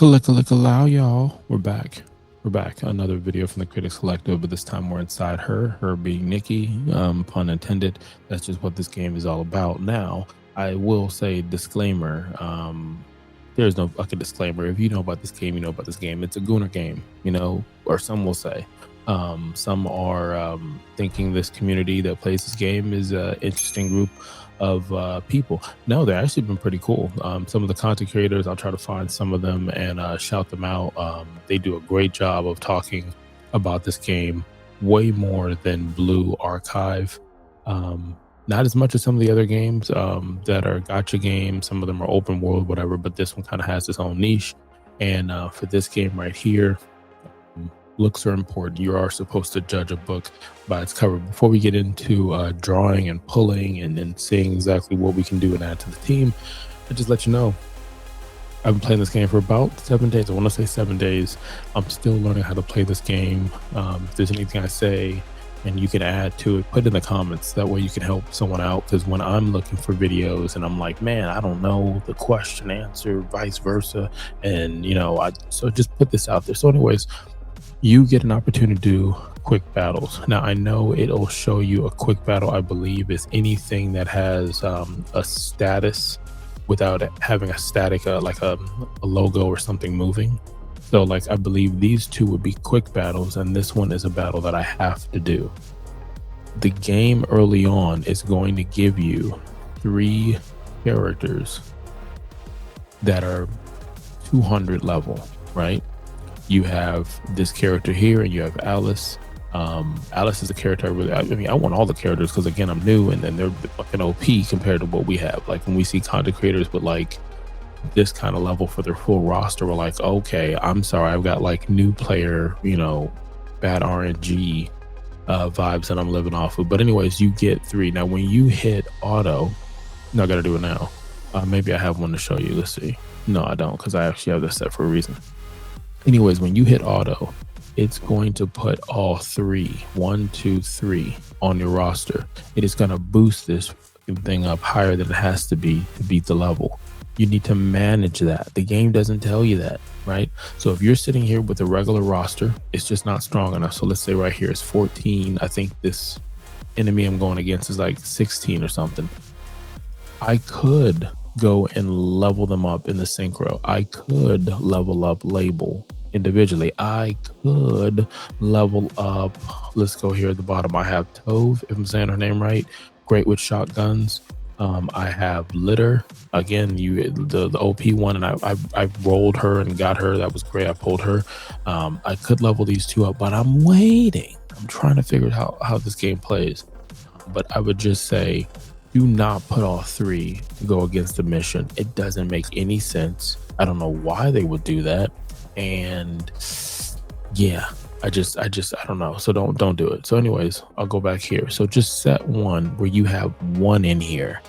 Allow y'all. We're back. We're back. Another video from the Critics Collective, but this time we're inside her being NIKKE. Pun intended. That's just what this game is all about. Now, I will say disclaimer. There's no fucking disclaimer. If you know about this game, you know about this game. It's a gooner game, you know, or some will say. Some are thinking this community that plays this game is an interesting group of people. No, they've actually been pretty cool. Some of the content creators, I'll try to find some of them and shout them out. They do a great job of talking about this game, way more than Blue Archive. Not as much as some of the other games that are gacha games. Some of them are open world, whatever, but this one kind of has its own niche. And for this game right here, looks are important. You are supposed to judge a book by its cover. Before we get into drawing and pulling and then seeing exactly what we can do and add to the team, I just let you know, I've been playing this game for about 7 days. I want to say 7 days. I'm still learning how to play this game. If there's anything I say and you can add to it, put it in the comments. That way you can help someone out, because when I'm looking for videos and I'm like, man, I don't know the question, answer, vice versa, and you know, so just put this out there. So anyways, you get an opportunity to do quick battles. Now, I know it'll show you a quick battle, I believe, is anything that has a status without having a static, like a logo or something moving. So, like, I believe these two would be quick battles, and this one is a battle that I have to do. The game early on is going to give you 3 characters that are 200 level, right? You have this character here, and you have Alice. Alice is a character I mean, I want all the characters because, again, I'm new, and then they're fucking OP compared to what we have. Like, when we see content creators with, like, this kind of level for their full roster, we're like, okay, I'm sorry, I've got, like, new player, you know, bad RNG vibes that I'm living off of. But anyways, you get 3. Now, when you hit auto, no, I got to do it now. Maybe I have one to show you. Let's see. No, I don't, because I actually have this set for a reason. Anyways, when you hit auto, it's going to put all 3, 1, 2, 3 on your roster. It is going to boost this thing up higher than it has to be to beat the level. You need to manage that. The game doesn't tell you that, right? So if you're sitting here with a regular roster, it's just not strong enough. So let's say right here it's 14. I think this enemy I'm going against is like 16 or something. I could go and level them up in the synchro. I could level up Label individually. I could level up, let's go here at the bottom. I have Tove, if I'm saying her name right, great with shotguns. I have Litter, again, the OP one, and I rolled her and got her. That was great. I pulled her. I could level these 2 up, but I'm waiting. I'm trying to figure out how this game plays. But I would just say, do not put all 3 to go against the mission. It doesn't make any sense. I don't know why they would do that. And yeah, I don't know. So don't do it. So anyways, I'll go back here. So just set 1 where you have 1 in here.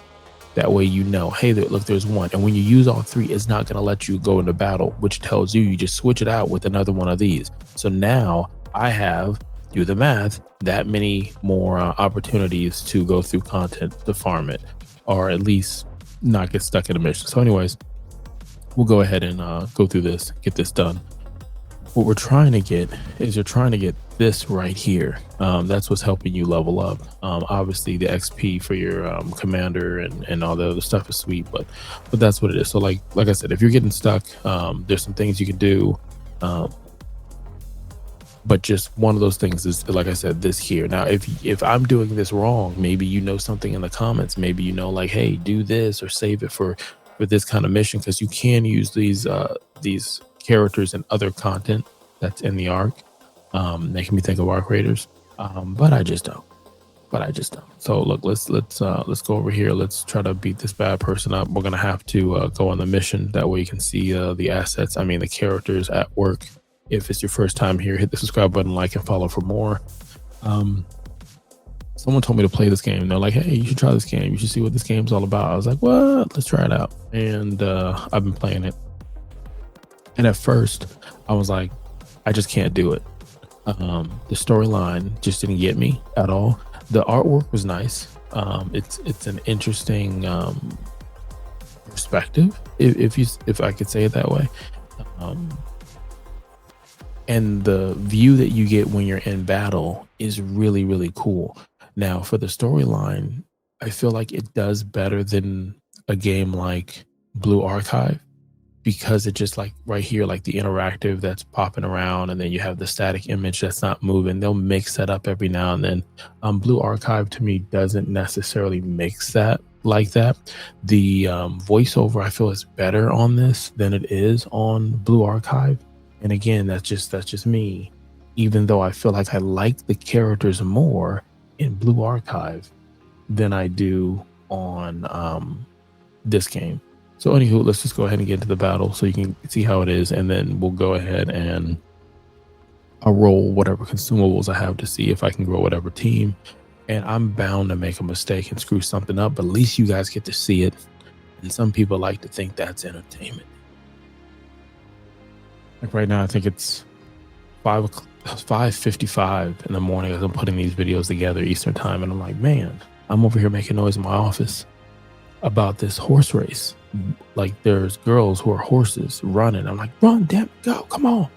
That way, you know, hey, look, there's 1. And when you use all 3, it's not going to let you go into battle, which tells you just switch it out with another one of these. So now I have, do the math, that many more opportunities to go through content to farm it, or at least not get stuck in a mission. So anyways, we'll go ahead and go through this, get this done. What we're trying to get is you're trying to get this right here. That's what's helping you level up. Obviously the XP for your commander and all the other stuff is sweet, but that's what it is. So like I said, if you're getting stuck, there's some things you can do. But just one of those things is, like I said, this here. Now, if I'm doing this wrong, maybe you know something in the comments. Maybe you know, like, hey, do this or save it for this kind of mission, because you can use these characters and other content that's in the arc, making me think of arc raiders, but I just don't. So look, let's go over here. Let's try to beat this bad person up. We're gonna have to go on the mission. That way you can see the assets, I mean the characters at work. If it's your first time here, hit the subscribe button, like and follow for more. Someone told me to play this game, and they're like, hey, you should try this game, you should see what this game's all about. I was like, what? Let's try it out. And I've been playing it. And at first, I was like, I just can't do it. The storyline just didn't get me at all. The artwork was nice. It's an interesting perspective, if I could say it that way. Um, and the view that you get when you're in battle is really, really cool. Now, for the storyline, I feel like it does better than a game like Blue Archive, because it just like right here, like the interactive that's popping around, and then you have the static image that's not moving. They'll mix that up every now and then. Blue Archive to me doesn't necessarily mix that like that. The voiceover I feel is better on this than it is on Blue Archive. And again, that's just me. Even though I feel like I like the characters more in Blue Archive than I do on this game. So anywho, let's just go ahead and get into the battle so you can see how it is, and then we'll go ahead and I'll roll whatever consumables I have to see if I can grow whatever team. And I'm bound to make a mistake and screw something up, but at least you guys get to see it. And some people like to think that's entertainment. Like right now, I think it's 5:55 in the morning as I'm putting these videos together Eastern time, and I'm like, man, I'm over here making noise in my office about this horse race. Like there's girls who are horses running. I'm like, run, damn it, go, come on.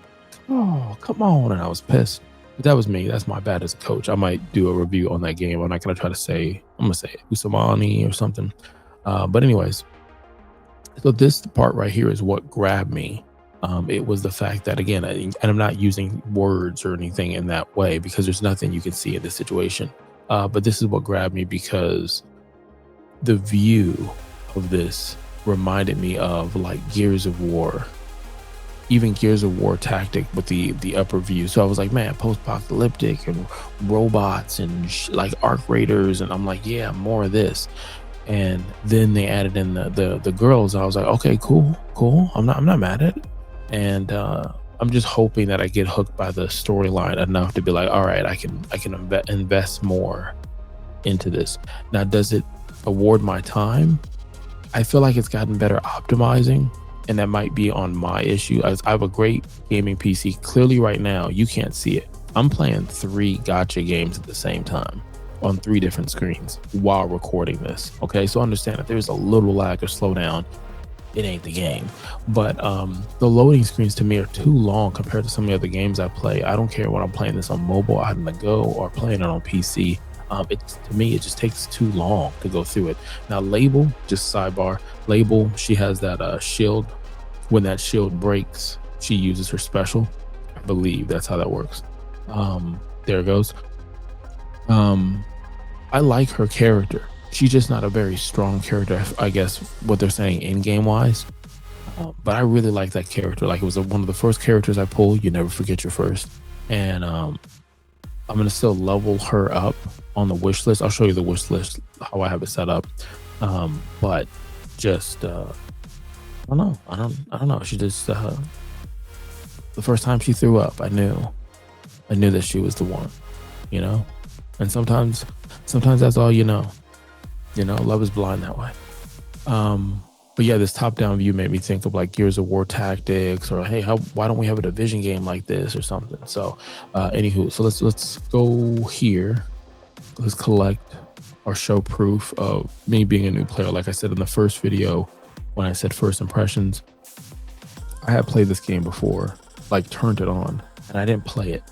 Oh, come on. And I was pissed. But that was me. That's my bad as a coach. I might do a review on that game. I'm not going to try to say, I'm going to say Usamani or something. But anyways, so this part right here is what grabbed me. It was the fact that, again, and I'm not using words or anything in that way because there's nothing you can see in this situation. But this is what grabbed me because the view of this reminded me of like Gears of War, even Gears of War Tactic with the upper view. So I was like, man, post-apocalyptic and robots and like arc raiders, and I'm like, yeah, more of this. And then they added in the girls. I was like, okay, cool. I'm not mad at it. And I'm just hoping that I get hooked by the storyline enough to be like, all right, I can invest more into this. Now, does it award my time? I feel like it's gotten better optimizing, and that might be on my issue. I have a great gaming PC. Clearly right now, you can't see it. I'm playing 3 gacha games at the same time on 3 different screens while recording this. Okay, so understand if there's a little lag or slowdown, it ain't the game. But the loading screens to me are too long compared to some of the other games I play. I don't care when I'm playing this on mobile, on the go, or playing it on PC. To me, it just takes too long to go through it. Now, Label, just sidebar, Label, she has that shield. When that shield breaks, she uses her special. I believe that's how that works. There it goes. I like her character. She's just not a very strong character, I guess, what they're saying in-game wise. But I really like that character. Like, it was one of the first characters I pulled. You never forget your first. And I'm going to still level her up on the wish list. I'll show you the wish list, how I have it set up. But just, I don't know. She just, the first time she threw up, I knew that she was the one, you know? And sometimes that's all you know. You know, love is blind that way. But yeah, this top-down view made me think of like Gears of War Tactics, or hey, why don't we have a Division game like this or something? So, anywho, so let's go here. Let's collect or show proof of me being a new player. Like I said in the first video, when I said first impressions, I had played this game before, like turned it on, and I didn't play it.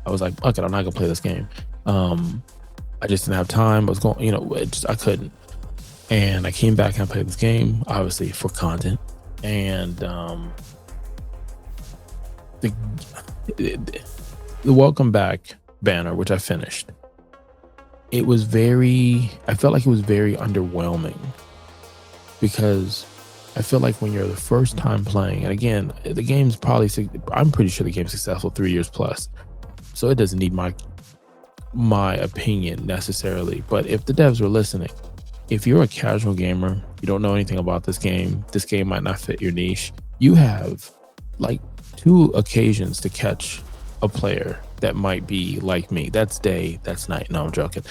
I was like, fuck it, I'm not gonna play this game. I just didn't have time. I was going, I couldn't. And I came back and I played this game, obviously for content. And the welcome back banner, which I finished, I felt like it was very underwhelming, because I feel like when you're the first time playing, and again, the game's probably, I'm pretty sure the game's successful 3 years plus, so it doesn't need my opinion necessarily. But if the devs were listening, if you're a casual gamer, you don't know anything about this game might not fit your niche, you have like 2 occasions to catch a player that might be like me. That's day, that's night. No, I'm joking.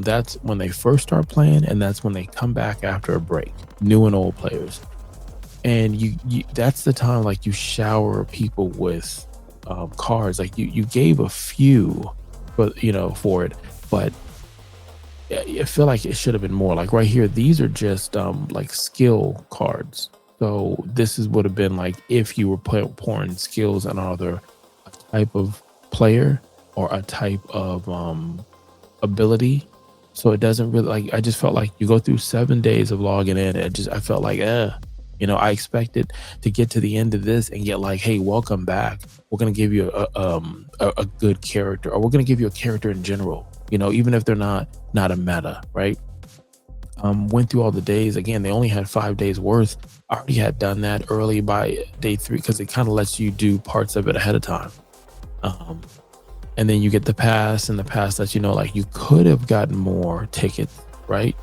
That's when they first start playing, and that's when they come back after a break, new and old players. And you that's the time like you shower people with cards. Like you gave a few, but for it, but I feel like it should have been more. Like right here, these are just like skill cards. So this is would have been like if you were pouring skills on either a type of player or a type of ability. So it doesn't really, like, I just felt like you go through 7 days of logging in, and I felt like I expected to get to the end of this and get like, hey, welcome back, we're going to give you a good character, or we're going to give you a character in general, even if they're not a meta, right? Went through all the days. Again, they only had 5 days worth. I already had done that early by day 3 because it kind of lets you do parts of it ahead of time. And then you get the pass, and the pass lets you know, like, you could have gotten more tickets, right?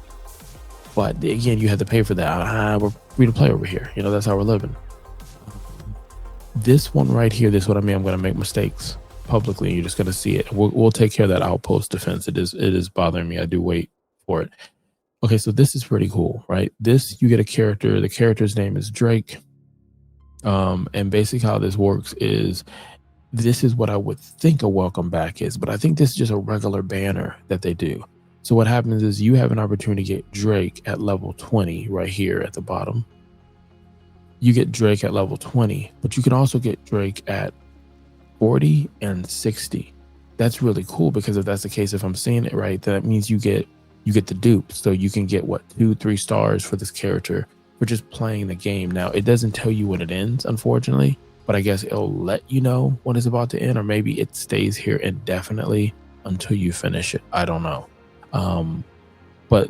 But again, you had to pay for that. We're free to play over here. That's how we're living. This one right here, this is what I mean. I'm going to make mistakes publicly, and you're just going to see it. We'll take care of that outpost defense. It is bothering me. I do wait for it. Okay, so this is pretty cool, right? This, you get a character. The character's name is Drake. And basically how this works is, this is what I would think a welcome back is, but I think this is just a regular banner that they do. So what happens is you have an opportunity to get Drake at level 20 right here at the bottom. You get Drake at level 20, but you can also get Drake at 40 and 60. That's really cool, because if that's the case, if I'm seeing it right, that means you get the dupes. So you can get 2-3 stars for this character for just playing the game. Now, it doesn't tell you when it ends, unfortunately, but I guess it'll let you know when it's about to end, or maybe it stays here indefinitely until you finish it. I don't know. But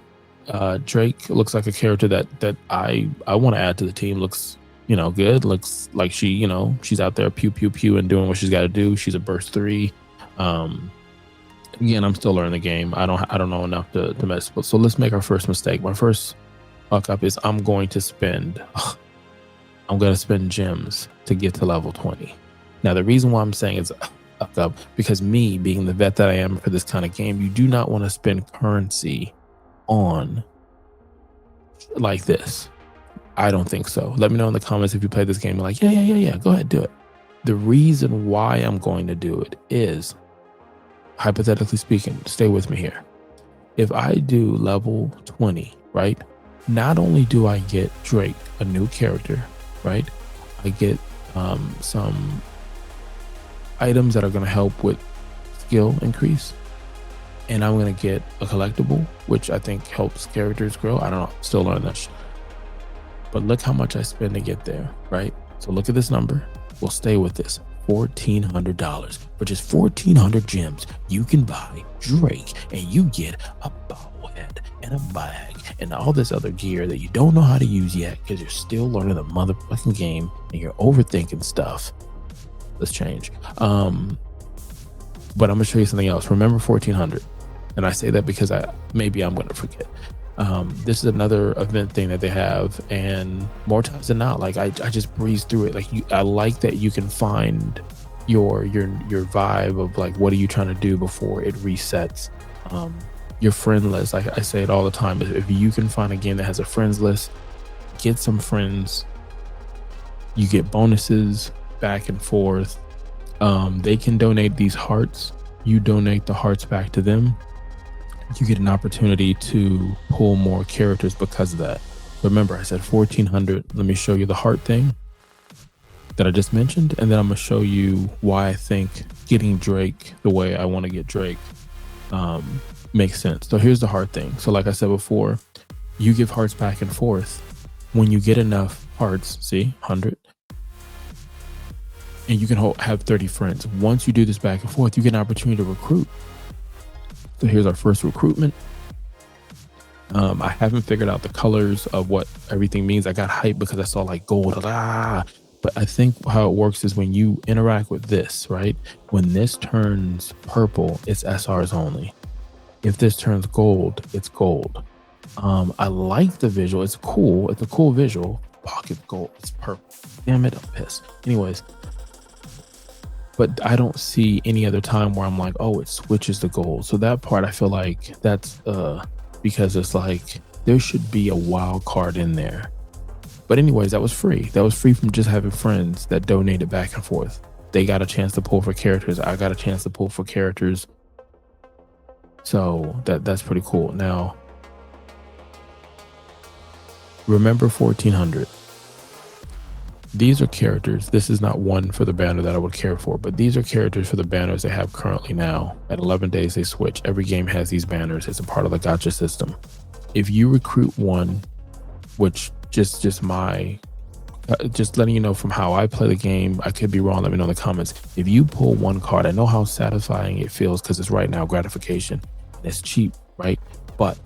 Drake looks like a character that I want to add to the team. Looks, good. Looks like she's out there pew pew pew and doing what she's got to do. She's a burst 3. Again, I'm still learning the game. I don't know enough to mess with. So let's make our first mistake. My first fuck up is I'm going to spend gems to get to level 20. Now, the reason why I'm saying it's fuck up, because me being the vet that I am for this kind of game, you do not want to spend currency on like this. I don't think so. Let me know in the comments if you play this game. You're like, yeah, go ahead, do it. The reason why I'm going to do it is, hypothetically speaking, stay with me here. If I do level 20, right? Not only do I get Drake, a new character, right? I get some items that are going to help with skill increase, and I'm going to get a collectible, which I think helps characters grow. I don't know, still learning that but look how much I spend to get there, right? So look at this number. We'll stay with this. $1,400. For just 1,400 gems, you can buy Drake, and you get a bobblehead and a bag and all this other gear that you don't know how to use yet because you're still learning the motherfucking game and you're overthinking stuff. Let's change. But I'm gonna show you something else. Remember 1,400, and I say that because maybe I'm gonna forget. This is another event thing that they have, and more times than not, like I just breeze through it. Like I like that you can find your vibe of like, what are you trying to do before it resets. Your friend list, I say it all the time, if you can find a game that has a friends list, get some friends. You get bonuses back and forth. They can donate these hearts. You donate the hearts back to them. You get an opportunity to pull more characters because of that. Remember, I said 1,400. Let me show you the heart thing that I just mentioned, and then I'm gonna show you why I think getting Drake the way I want to get Drake makes sense. So here's the heart thing. So like I said before, you give hearts back and forth. When you get enough hearts, see, 100, and you can have 30 friends. Once you do this back and forth, you get an opportunity to recruit. So here's our first recruitment. I haven't figured out the colors of what everything means. I got hyped because I saw like gold, but I think how it works is when you interact with this, right? When this turns purple, it's SRs only. If this turns gold, it's gold. I like the visual. It's cool. It's a cool visual. Pocket gold. It's purple. Damn it, I'm pissed. Anyways, but I don't see any other time where I'm like, oh, it switches to gold. So that part, I feel like that's because it's like there should be a wild card in there. But anyways, that was free. That was free from just having friends that donated back and forth. They got a chance to pull for characters. I got a chance to pull for characters. So that's pretty cool. Now, remember 1,400. These are characters. This is not one for the banner that I would care for, but these are characters for the banners they have currently now. At 11 days, they switch. Every game has these banners. It's a part of the gacha system. If you recruit one, which just letting you know from how I play the game, I could be wrong, let me know in the comments. If you pull one card, I know how satisfying it feels because it's right now gratification. It's cheap, right? But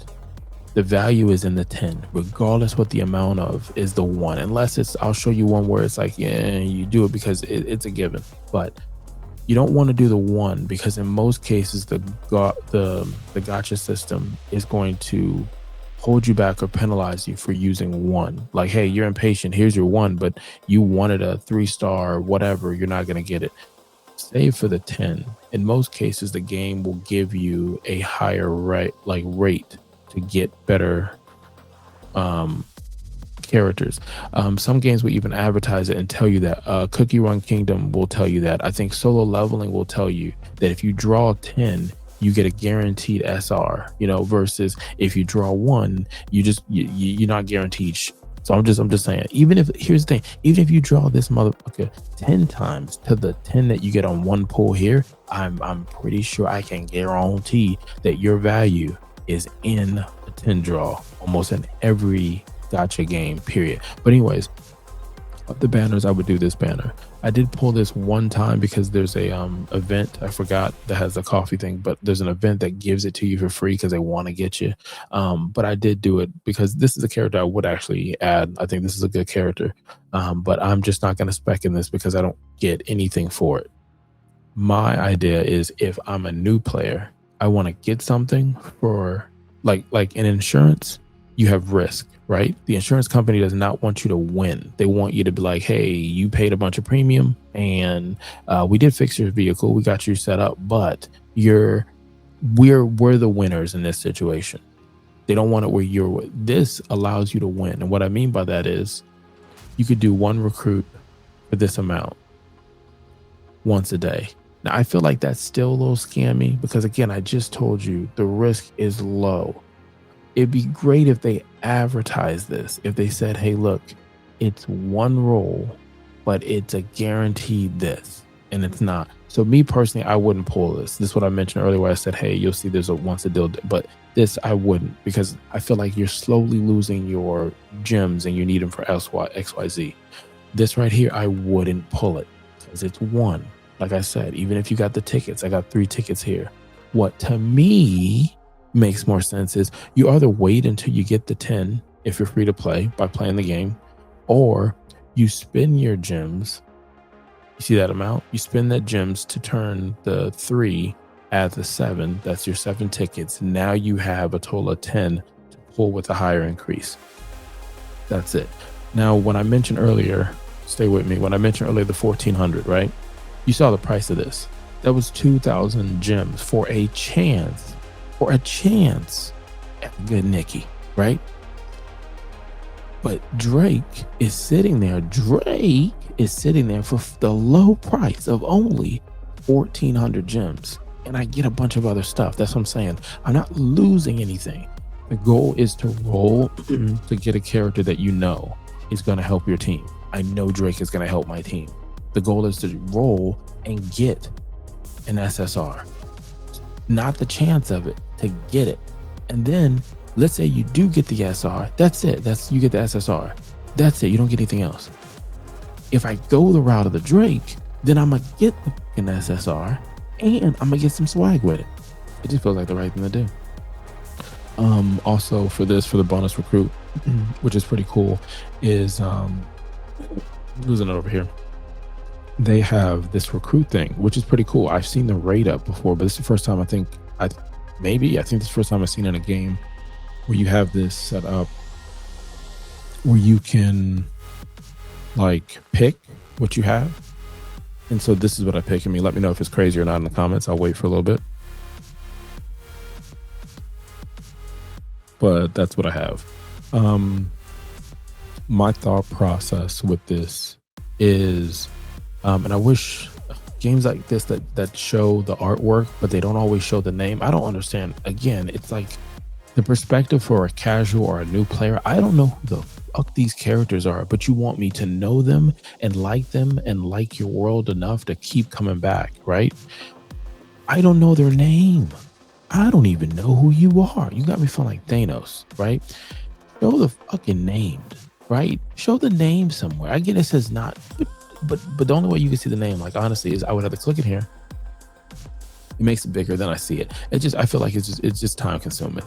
the value is in the 10, regardless what the amount of is the one, unless it's, I'll show you one where it's like, yeah, you do it because it's a given, but you don't want to do the one because in most cases, the gacha system is going to hold you back or penalize you for using one. Like, hey, you're impatient, here's your one, but you wanted a 3-star or whatever, you're not going to get it. Save for the 10. In most cases, the game will give you a higher rate to get better characters. Some games will even advertise it and tell you that. Cookie Run Kingdom will tell you that. I think Solo Leveling will tell you that if you draw 10, you get a guaranteed SR, versus if you draw one, you're not guaranteed. So I'm just saying, here's the thing, even if you draw this motherfucker 10 times to the 10 that you get on one pull here, I'm pretty sure I can guarantee that your value is in a 10 draw almost in every gacha game, period. But anyways, of the banners, I would do this banner. I did pull this one time because there's a event, I forgot, that has a coffee thing, but there's an event that gives it to you for free because they want to get you. But I did do it because this is a character I would actually add. I think this is a good character, but I'm just not going to spec in this because I don't get anything for it. My idea is if I'm a new player, I want to get something for like in insurance, you have risk, right? The insurance company does not want you to win. They want you to be like, hey, you paid a bunch of premium and we did fix your vehicle. We got you set up, but we're the winners in this situation. They don't want it where this allows you to win. And what I mean by that is you could do one recruit for this amount once a day. Now, I feel like that's still a little scammy because, again, I just told you the risk is low. It'd be great if they advertise this. If they said, hey, look, it's one roll, but it's a guaranteed this, and it's not. So me personally, I wouldn't pull this. This is what I mentioned earlier where I said, hey, you'll see there's a once a deal, but this I wouldn't because I feel like you're slowly losing your gems and you need them for XYZ. This right here, I wouldn't pull it because it's one. Like I said, even if you got the tickets, I got 3 tickets here. What to me makes more sense is you either wait until you get the 10 if you're free to play by playing the game, or you spend your gems. You see that amount? You spend that gems to turn the 3 at the 7. That's your 7 tickets. Now you have a total of 10 to pull with a higher increase. That's it. Now, when I mentioned earlier, stay with me. When I mentioned earlier the 1400, right? You saw the price of this. That was 2,000 gems for a chance at a good NIKKE, right? But Drake is sitting there. Drake is sitting there for the low price of only 1,400 gems. And I get a bunch of other stuff. That's what I'm saying. I'm not losing anything. The goal is to roll to get a character that you know is going to help your team. I know Drake is going to help my team. The goal is to roll and get an SSR. Not the chance of it, to get it. And then let's say you do get the SR. That's it. You get the SSR. That's it. You don't get anything else. If I go the route of the Drake, then I'm going to get the fucking SSR and I'm going to get some swag with it. It just feels like the right thing to do. Also for the bonus recruit, which is pretty cool, is losing it over here. They have this recruit thing, which is pretty cool. I've seen the rate up before, but this is the first time I think this is the first time I've seen in a game where you have this set up where you can like pick what you have. And so this is what I pick. I mean, let me know if it's crazy or not in the comments. I'll wait for a little bit. But that's what I have. My thought process with this is, and I wish games like this that show the artwork, but they don't always show the name. I don't understand. Again, it's like the perspective for a casual or a new player. I don't know who the fuck these characters are, but you want me to know them and like your world enough to keep coming back, right? I don't know their name. I don't even know who you are. You got me feeling like Thanos, right? Show the fucking names, right? Show the name somewhere. I get it says not, but the only way you can see the name, like honestly, is I would have to click it here. It makes it bigger than I see it. I feel like it's just time consuming.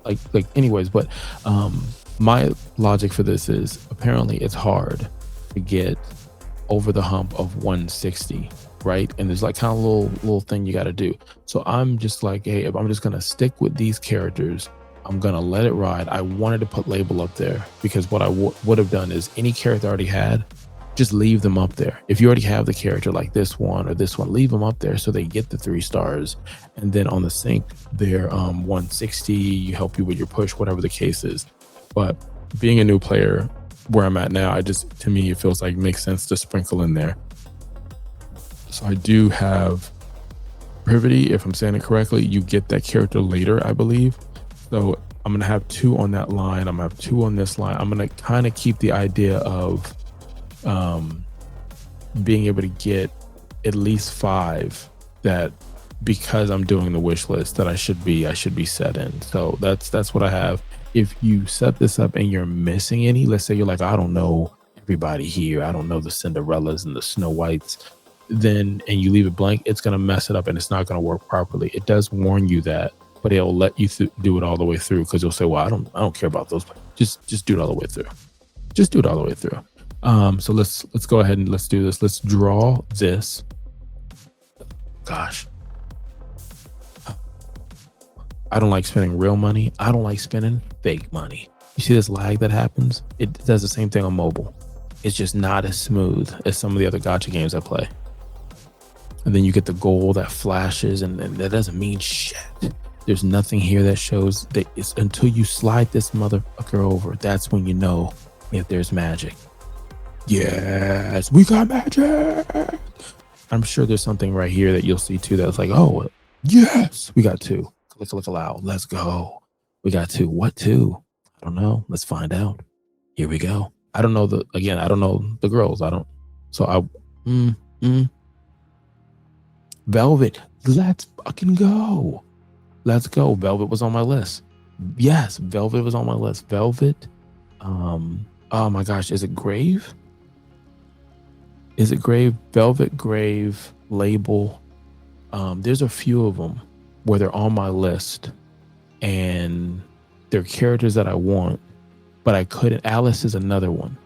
Like anyways, but my logic for this is apparently it's hard to get over the hump of 160, right? And there's like kind of little thing you got to do. So I'm just like, hey, if I'm just gonna stick with these characters, I'm gonna let it ride. I wanted to put label up there because what I would have done is any character I already had, just leave them up there. If you already have the character like this one or this one, leave them up there so they get the 3 stars. And then on the sync, they're 160. You help you with your push, whatever the case is. But being a new player where I'm at now, to me, it feels like it makes sense to sprinkle in there. So I do have Privity, if I'm saying it correctly. You get that character later, I believe. So I'm gonna have 2 on that line. I'm gonna have 2 on this line. I'm gonna kind of keep the idea of being able to get at least 5 that, because I'm doing the wish list, that I should be set in. So that's what I have. If you set this up and you're missing any, let's say you're like, I don't know everybody here, I don't know the Cinderellas and the Snow Whites, then and you leave it blank, it's gonna mess it up and it's not gonna work properly. It does warn you that, but it'll let you do it all the way through, because you'll say, well, I don't care about those. Just do it all the way through. Just do it all the way through. So let's go ahead and let's do this. Let's draw this. Gosh, I don't like spending real money. I don't like spending fake money. You see this lag that happens? It does the same thing on mobile. It's just not as smooth as some of the other gacha games I play. And then you get the gold that flashes, and that doesn't mean shit. There's nothing here that shows that it's until you slide this motherfucker over. That's when you know if there's magic. Yes, we got magic. I'm sure there's something right here that you'll see too that's like, oh, yes, we got 2. Click aloud. Let's go. We got 2. What 2? I don't know. Let's find out. Here we go. I don't know I don't know the girls. Velvet. Let's fucking go. Let's go. Velvet was on my list. Yes, Velvet was on my list. Velvet. Oh my gosh, is it Grave? Is it Grave? Velvet, Grave, Label. There's a few of them where they're on my list and they're characters that I want, but I couldn't. Alice is another one.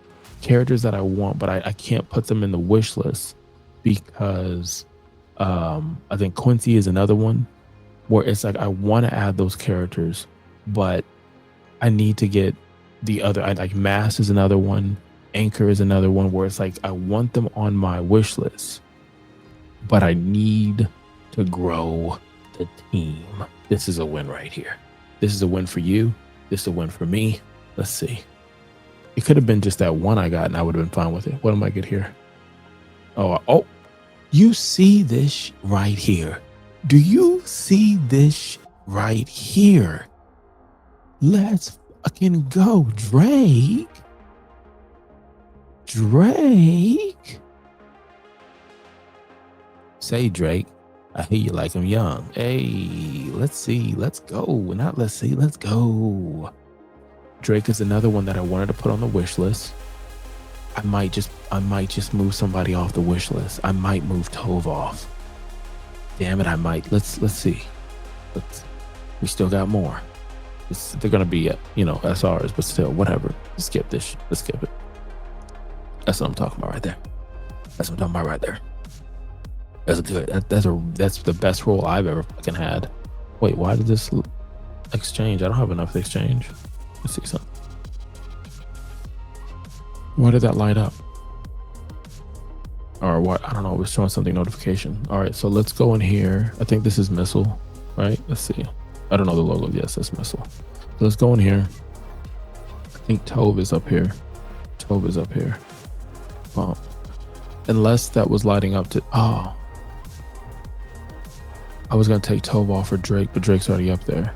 Characters that I want, but I can't put them in the wish list because I think Quincy is another one where it's like I want to add those characters, but I need to get the other. Like Mass is another one. Anchor is another one where it's like I want them on my wish list, but I need to grow the team. This is a win right here. This is a win for you. This is a win for me. Let's see. It could have been just that one I got and I would have been fine with it. What am I get here? Oh, you see this right here. Do you see this right here? Let's fucking go, Drake. Drake. Say Drake. I hear you like him young. Hey, let's see. Let's go. Not let's see. Let's go. Drake is another one that I wanted to put on the wish list. I might just move somebody off the wish list. I might move Tove off. Damn it, I might. Let's see. We still got more. They're gonna be SRs, but still, whatever. Let's skip this. Let's skip it. That's what I'm talking about right there. That's what I'm talking about right there. That's good. That's the best roll I've ever fucking had. Wait, why did this exchange? I don't have enough to exchange. Let's see something. Why did that light up? Or what? I don't know. It was showing something notification. All right, so let's go in here. I think this is Missile, right? Let's see. I don't know the logo. Yes, that's Missile. So let's go in here. I think Tove is up here. Tove is up here. Well, unless that was lighting up to. Oh, I was gonna take Tove off for Drake, but Drake's already up there.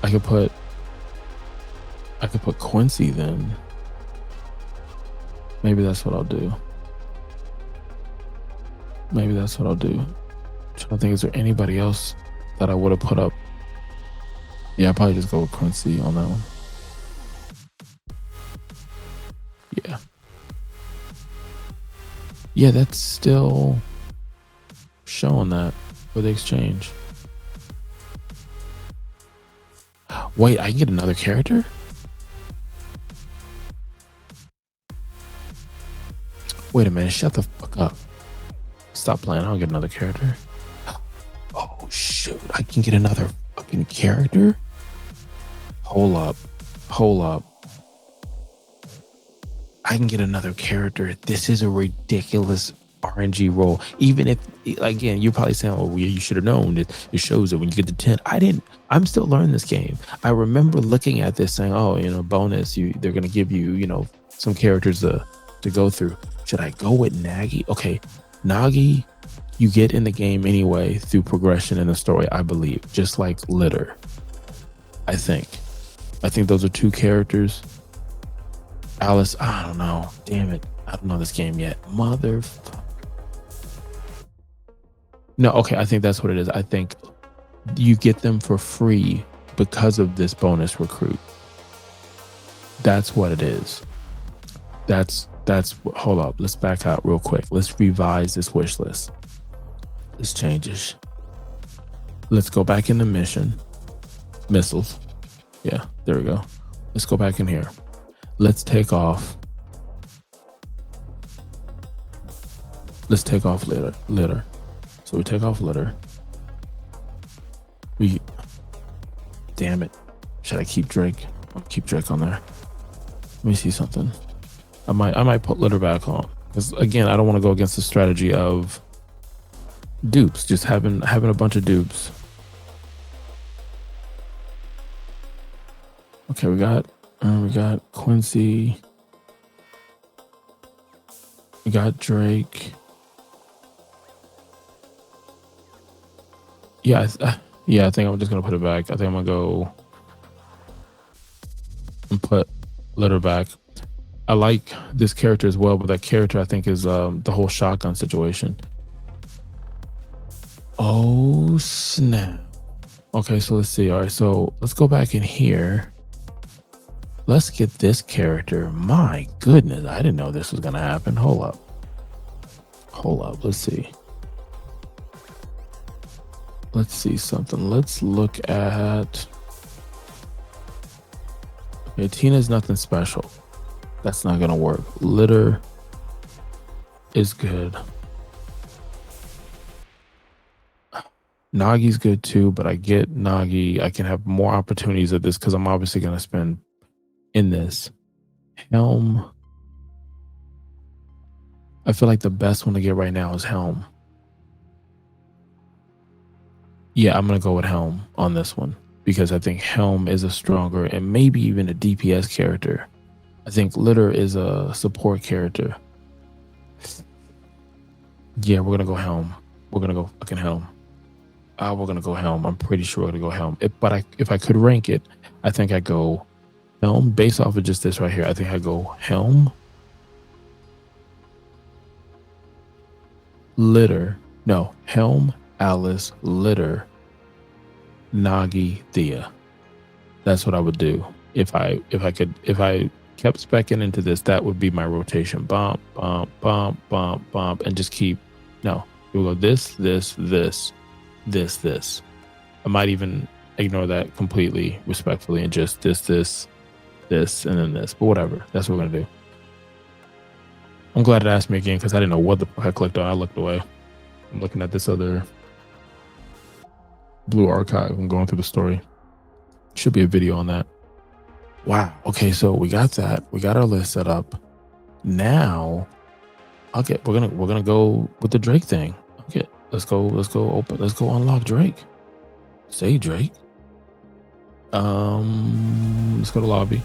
I could put. I could put Quincy then. Maybe that's what I'll do. Maybe that's what I'll do. I'm trying to think, is there anybody else that I would have put up? Yeah, I'll probably just go with Quincy on that one. Yeah. Yeah, that's still showing that for the exchange. Wait, I can get another character? Wait a minute, shut the fuck up. Stop playing, I'll get another character. Oh shoot, I can get another fucking character? Hold up. I can get another character. This is a ridiculous RNG roll. Even if, again, you're probably saying, oh, you should have known it. It shows it when you get to 10. I'm still learning this game. I remember looking at this saying, oh, bonus, they're going to give you, some characters to go through. Should I go with Nagi? Okay, Nagi, you get in the game anyway through progression in the story, I believe, just like Litter. I think those are two characters. Alice, I don't know. Damn it. I don't know this game yet. Motherfucker. No, okay, I think that's what it is. I think you get them for free because of this bonus recruit. That's what it is. Hold up. Let's back out real quick. Let's revise this wish list. Let's change this. Let's go back in the mission. Missiles. Yeah, there we go. Let's go back in here. Let's take off. Let's take off litter. So we take off litter. Damn it. Should I keep Drake? I'll keep Drake on there. Let me see something. I might put litter back on, because again, I don't want to go against the strategy of dupes. Just having a bunch of dupes. Okay, we got Quincy. We got Drake. Yeah, I think I'm just gonna put it back. I think I'm gonna go and put litter back. I like this character as well, but that character I think is the whole shotgun situation. Oh snap. Okay, so let's see. All right, so let's go back in here. Let's get this character. My goodness, I didn't know this was gonna happen. Hold up. Let's see. Let's see something. Let's look at. Okay, Tina's nothing special. That's not gonna work. Litter is good. Nagi's good too, but I get Nagi. I can have more opportunities at this because I'm obviously gonna spend in this. Helm. I feel like the best one to get right now is Helm. Yeah, I'm gonna go with Helm on this one because I think Helm is a stronger and maybe even a DPS character. I think Litter is a support character. Yeah, we're gonna go Helm. We're gonna go fucking Helm. We're gonna go Helm. I'm pretty sure we're gonna go Helm. If I could rank it, I think I go Helm based off of just this right here. I think I go Helm, Litter. No, Helm, Alice, Litter, Nagi, Thea. That's what I would do if I kept specking into this. That would be my rotation. Bump, and just keep. No, we'll go this. I might even ignore that completely, respectfully, and just this, and then this. But whatever. That's what we're gonna do. I'm glad it asked me again because I didn't know what the fuck I clicked on. I looked away. I'm looking at this other blue archive. I'm going through the story. Should be a video on that. Wow. Okay, so we got that. We got our list set up. Now, we're gonna go with the Drake thing. Okay, let's go unlock Drake. Say Drake. Let's go to lobby.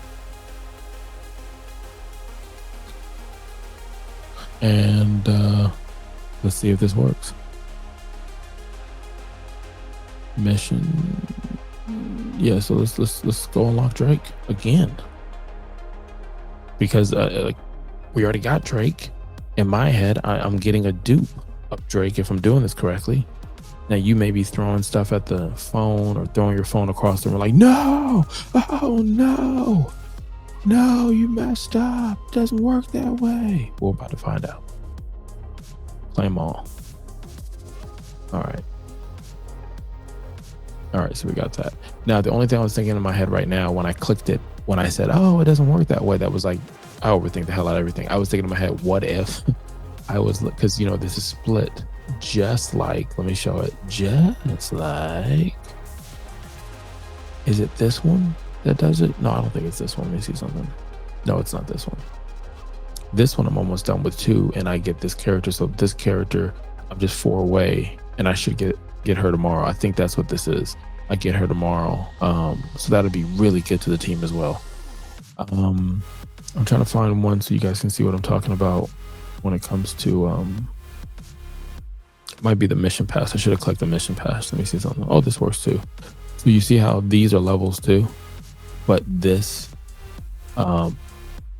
And let's see if this works. Mission. Yeah, so let's go unlock Drake again. because like, we already got Drake. In my head, I'm getting a dupe of Drake if I'm doing this correctly. Now you may be throwing stuff at the phone or throwing your phone across the room like, no, oh no, no, you messed up. It doesn't work that way. We're about to find out. Claim all. All right. All right, so we got that. Now, the only thing I was thinking in my head right now when I clicked it, when I said, oh, it doesn't work that way, that was like, I overthink the hell out of everything. I was thinking in my head, what if I was, because, you know, this is split just like, let me show it, just like, is it this one that does it? No, I don't think it's this one. Let me see something. No, it's not this one. This one I'm almost done with 2, and I get this character. So this character, I'm just 4 away, and I should get her tomorrow. I think that's what this is. I get her tomorrow. So that'll be really good to the team as well. I'm trying to find one so you guys can see what I'm talking about when it comes to it might be the mission pass. I should have clicked the mission pass. Let me see something. Oh, this works too. So you see how these are levels too, but this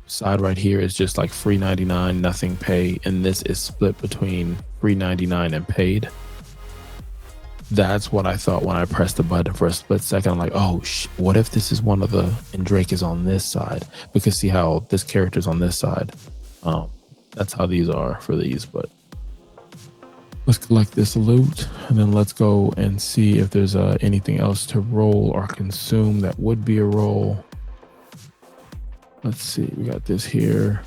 side right here is just like free 99, nothing pay, and this is split between free 99 and paid. That's what I thought when I pressed the button for a split second. I'm like, oh, what if this is one of the, and Drake is on this side? Because see how this character's on this side. That's how these are for these, but let's collect this loot and then let's go and see if there's anything else to roll or consume that would be a roll. Let's see, we got this here.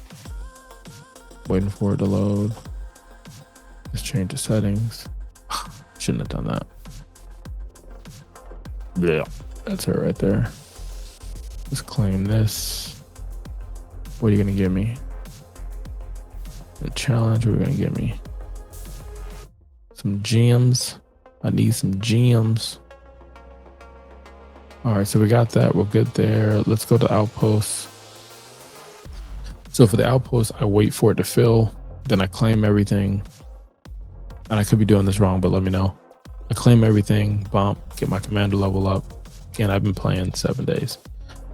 Waiting for it to load. Let's change the settings. Shouldn't have done that. Yeah, that's her right there. Let's claim this. What are you gonna give me? The challenge, what are you gonna give me? Some gems. I need some gems. All right, so we got that. We're good there. Let's go to outposts. So for the outpost, I wait for it to fill. Then I claim everything. And I could be doing this wrong, but let me know. I claim everything, bump, get my commander level up. Again, I've been playing 7 days.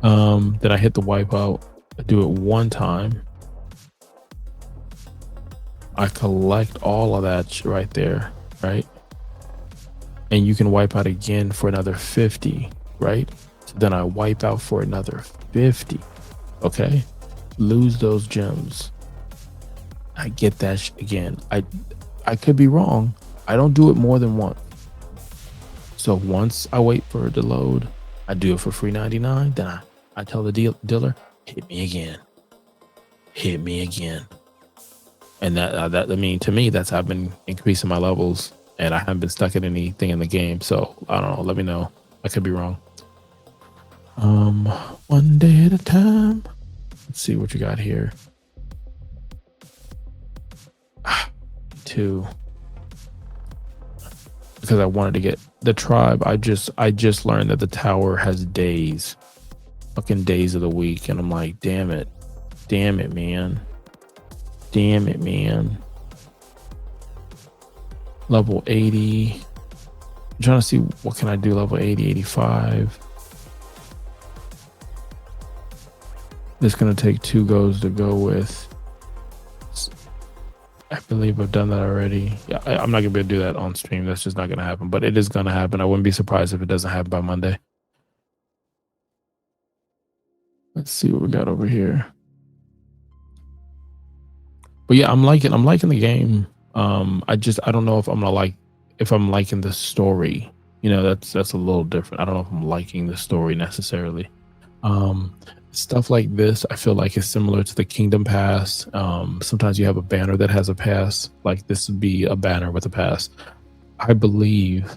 Then I hit the wipeout. I do it 1 time. I collect all of that right there, right? And you can wipe out again for another 50, right? So then I wipe out for another 50, okay? Lose those gems. I get that again. I could be wrong. I don't do it more than once. So once I wait for it to load, I do it for free 99. Then I tell the dealer, hit me again. Hit me again. And that I mean, to me, that's how I've been increasing my levels, and I haven't been stuck at anything in the game. So I don't know. Let me know. I could be wrong. 1 day at a time. Let's see what you got here. 2. Because I wanted to get the tribe. I just learned that the tower has days, fucking days of the week, and I'm like, damn it, man. Damn it, man. Level 80. I'm trying to see what can I do. Level 80, 85. It's gonna take 2 goes to go with. I believe I've done that already. Yeah, I'm not gonna be able to do that on stream. That's just not gonna happen. But it is gonna happen. I wouldn't be surprised if it doesn't happen by Monday. Let's see what we got over here. But yeah, I'm liking the game. I don't know if I'm liking the story. You know, that's a little different. I don't know if I'm liking the story necessarily. Stuff like this, I feel like is similar to the Kingdom Pass. Sometimes you have a banner that has a pass. Like this would be a banner with a pass. I believe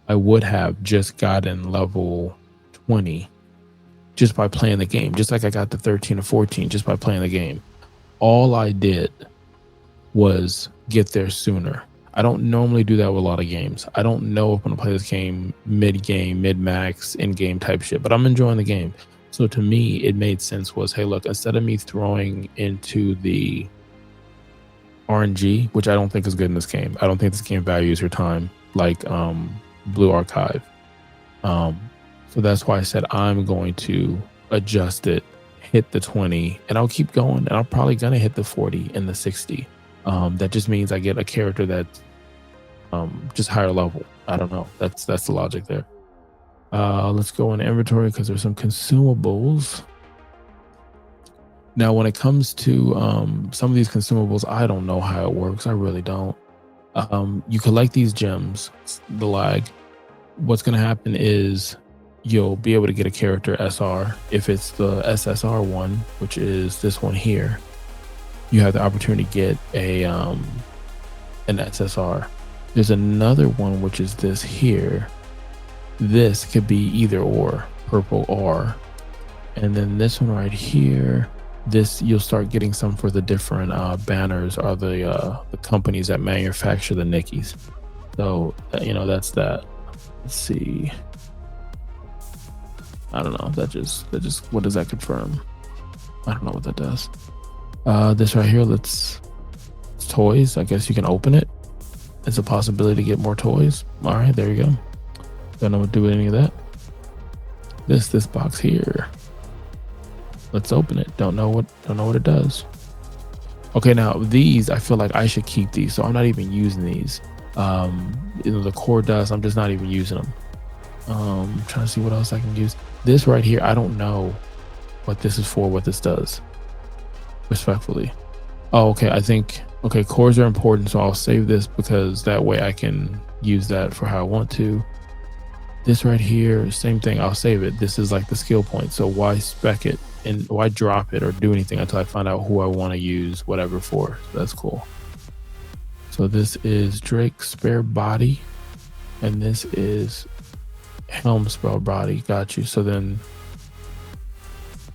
I would have just gotten level 20 just by playing the game. Just like I got to 13 or 14 just by playing the game. All I did was get there sooner. I don't normally do that with a lot of games. I don't know if I'm gonna play this game mid-game, mid-max, in-game type shit, but I'm enjoying the game. So to me, it made sense was, hey, look, instead of me throwing into the RNG, which I don't think is good in this game. I don't think this game values your time like Blue Archive. So that's why I said I'm going to adjust it, hit the 20, and I'll keep going, and I'm probably gonna hit the 40 and the 60. That just means I get a character that's just higher level. I don't know. That's the logic there. Let's go in inventory because there's some consumables. Now, when it comes to some of these consumables, I don't know how it works. I really don't. You collect these gems, the lag. What's going to happen is you'll be able to get a character SR. If it's the SSR one, which is this one here, you have the opportunity to get an SSR. There's another one, which is this here. This could be either or, purple or. And then this one right here, this you'll start getting some for the different banners or the companies that manufacture the NIKKEs. So that's that. Let's see. I don't know. That just what does that confirm? I don't know what that does. This right here, it's toys. I guess you can open it. It's a possibility to get more toys. All right, there you go. Don't know what to do with any of that. This box here. Let's open it. Don't know what it does. Okay, now these, I feel like I should keep these, so I'm not even using these. The core dust, I'm just not even using them. I'm trying to see what else I can use. This right here, I don't know what this is for, what this does. Respectfully. Oh, okay. Okay, cores are important, so I'll save this because that way I can use that for how I want to. This right here, same thing, I'll save it. This is like the skill point, so why spec it and why drop it or do anything until I find out who I want to use whatever for. So that's cool. So this is Drake spare body, and this is helm spell body. Got you. So then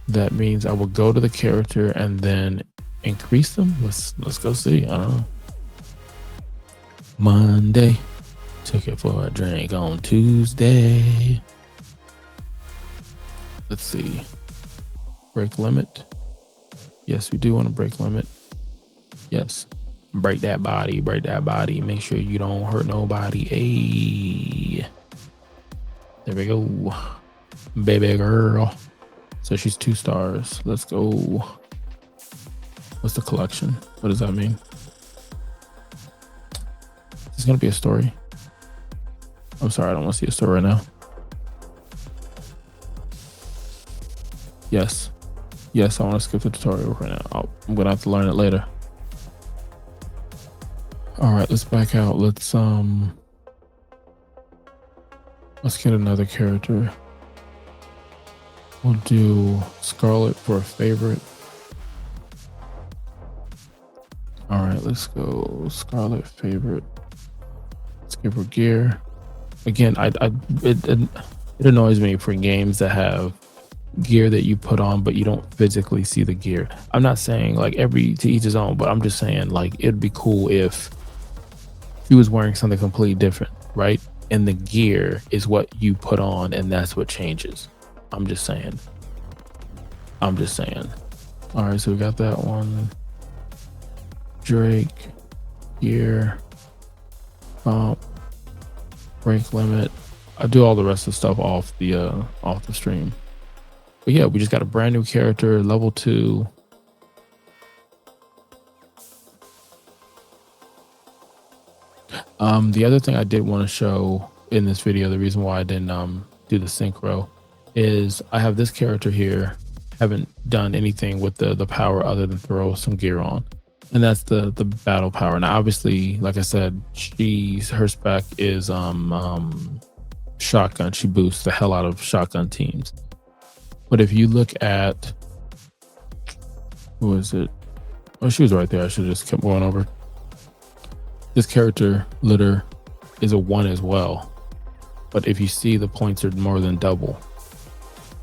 that means I will go to the character and then increase them. Let's go see. I don't know. Monday, took it for a drink on Tuesday. Let's see. Break limit. Yes, we do want to break limit. Yes. Break that body. Break that body. Make sure you don't hurt nobody. Hey. There we go. Baby girl. So she's 2 stars. Let's go. What's the collection? What does that mean? It's going to be a story. I'm sorry, I don't want to see a story right now. Yes. Yes, I want to skip the tutorial right now. I'm going to have to learn it later. All right, let's back out. Let's get another character. We'll do Scarlet for a favorite. All right, let's go Scarlet favorite. Let's give her gear. Again, it annoys me for games that have gear that you put on, but you don't physically see the gear. I'm not saying like to each his own, but I'm just saying like it'd be cool if she was wearing something completely different, right? And the gear is what you put on, and that's what changes. I'm just saying. All right, so we got that one. Drake, gear, break limit. I do all the rest of the stuff off the stream. But yeah, we just got a brand new character, level 2. The other thing I did want to show in this video, the reason why I didn't do the synchro, is I have this character here. Haven't done anything with the power other than throw some gear on, and that's the battle power. Now, obviously, like I said, her spec is shotgun. She boosts the hell out of shotgun teams. But if you look at, who is it? Oh, she was right there. I should have just kept going over. This character, Litter, is a 1 as well. But if you see, the points are more than double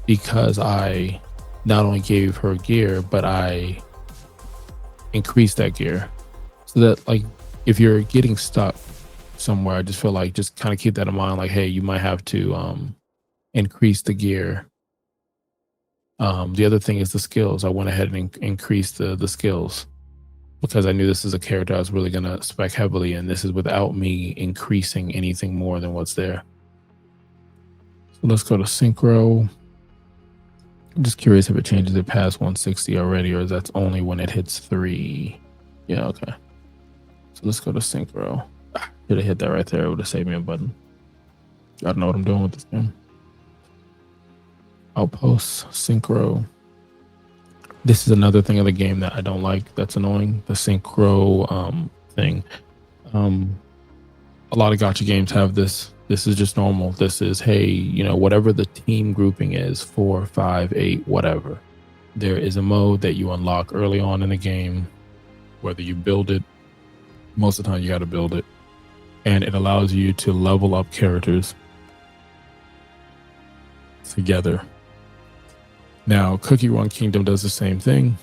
because I not only gave her gear, but I increased that gear. So that, like, if you're getting stuck somewhere, I just feel like just kind of keep that in mind. Like, hey, you might have to increase the gear. The other thing is the skills. I went ahead and increased the skills because I knew this is a character I was really going to spec heavily, and this is without me increasing anything more than what's there. So let's go to synchro. I'm just curious if it changes it past 160 already, or that's only when it hits 3. Yeah, okay. So let's go to synchro. Should have hit that right there. It would have saved me a button. I don't know what I'm doing with this game. Outposts, synchro. This is another thing of the game that I don't like. That's annoying. The synchro thing. A lot of gacha games have this. This is just normal. This is, hey, you know, whatever the team grouping is, 4, 5, 8, whatever. There is a mode that you unlock early on in the game, whether you build it. Most of the time you got to build it. And it allows you to level up characters together. Now, Cookie Run Kingdom does the same thing.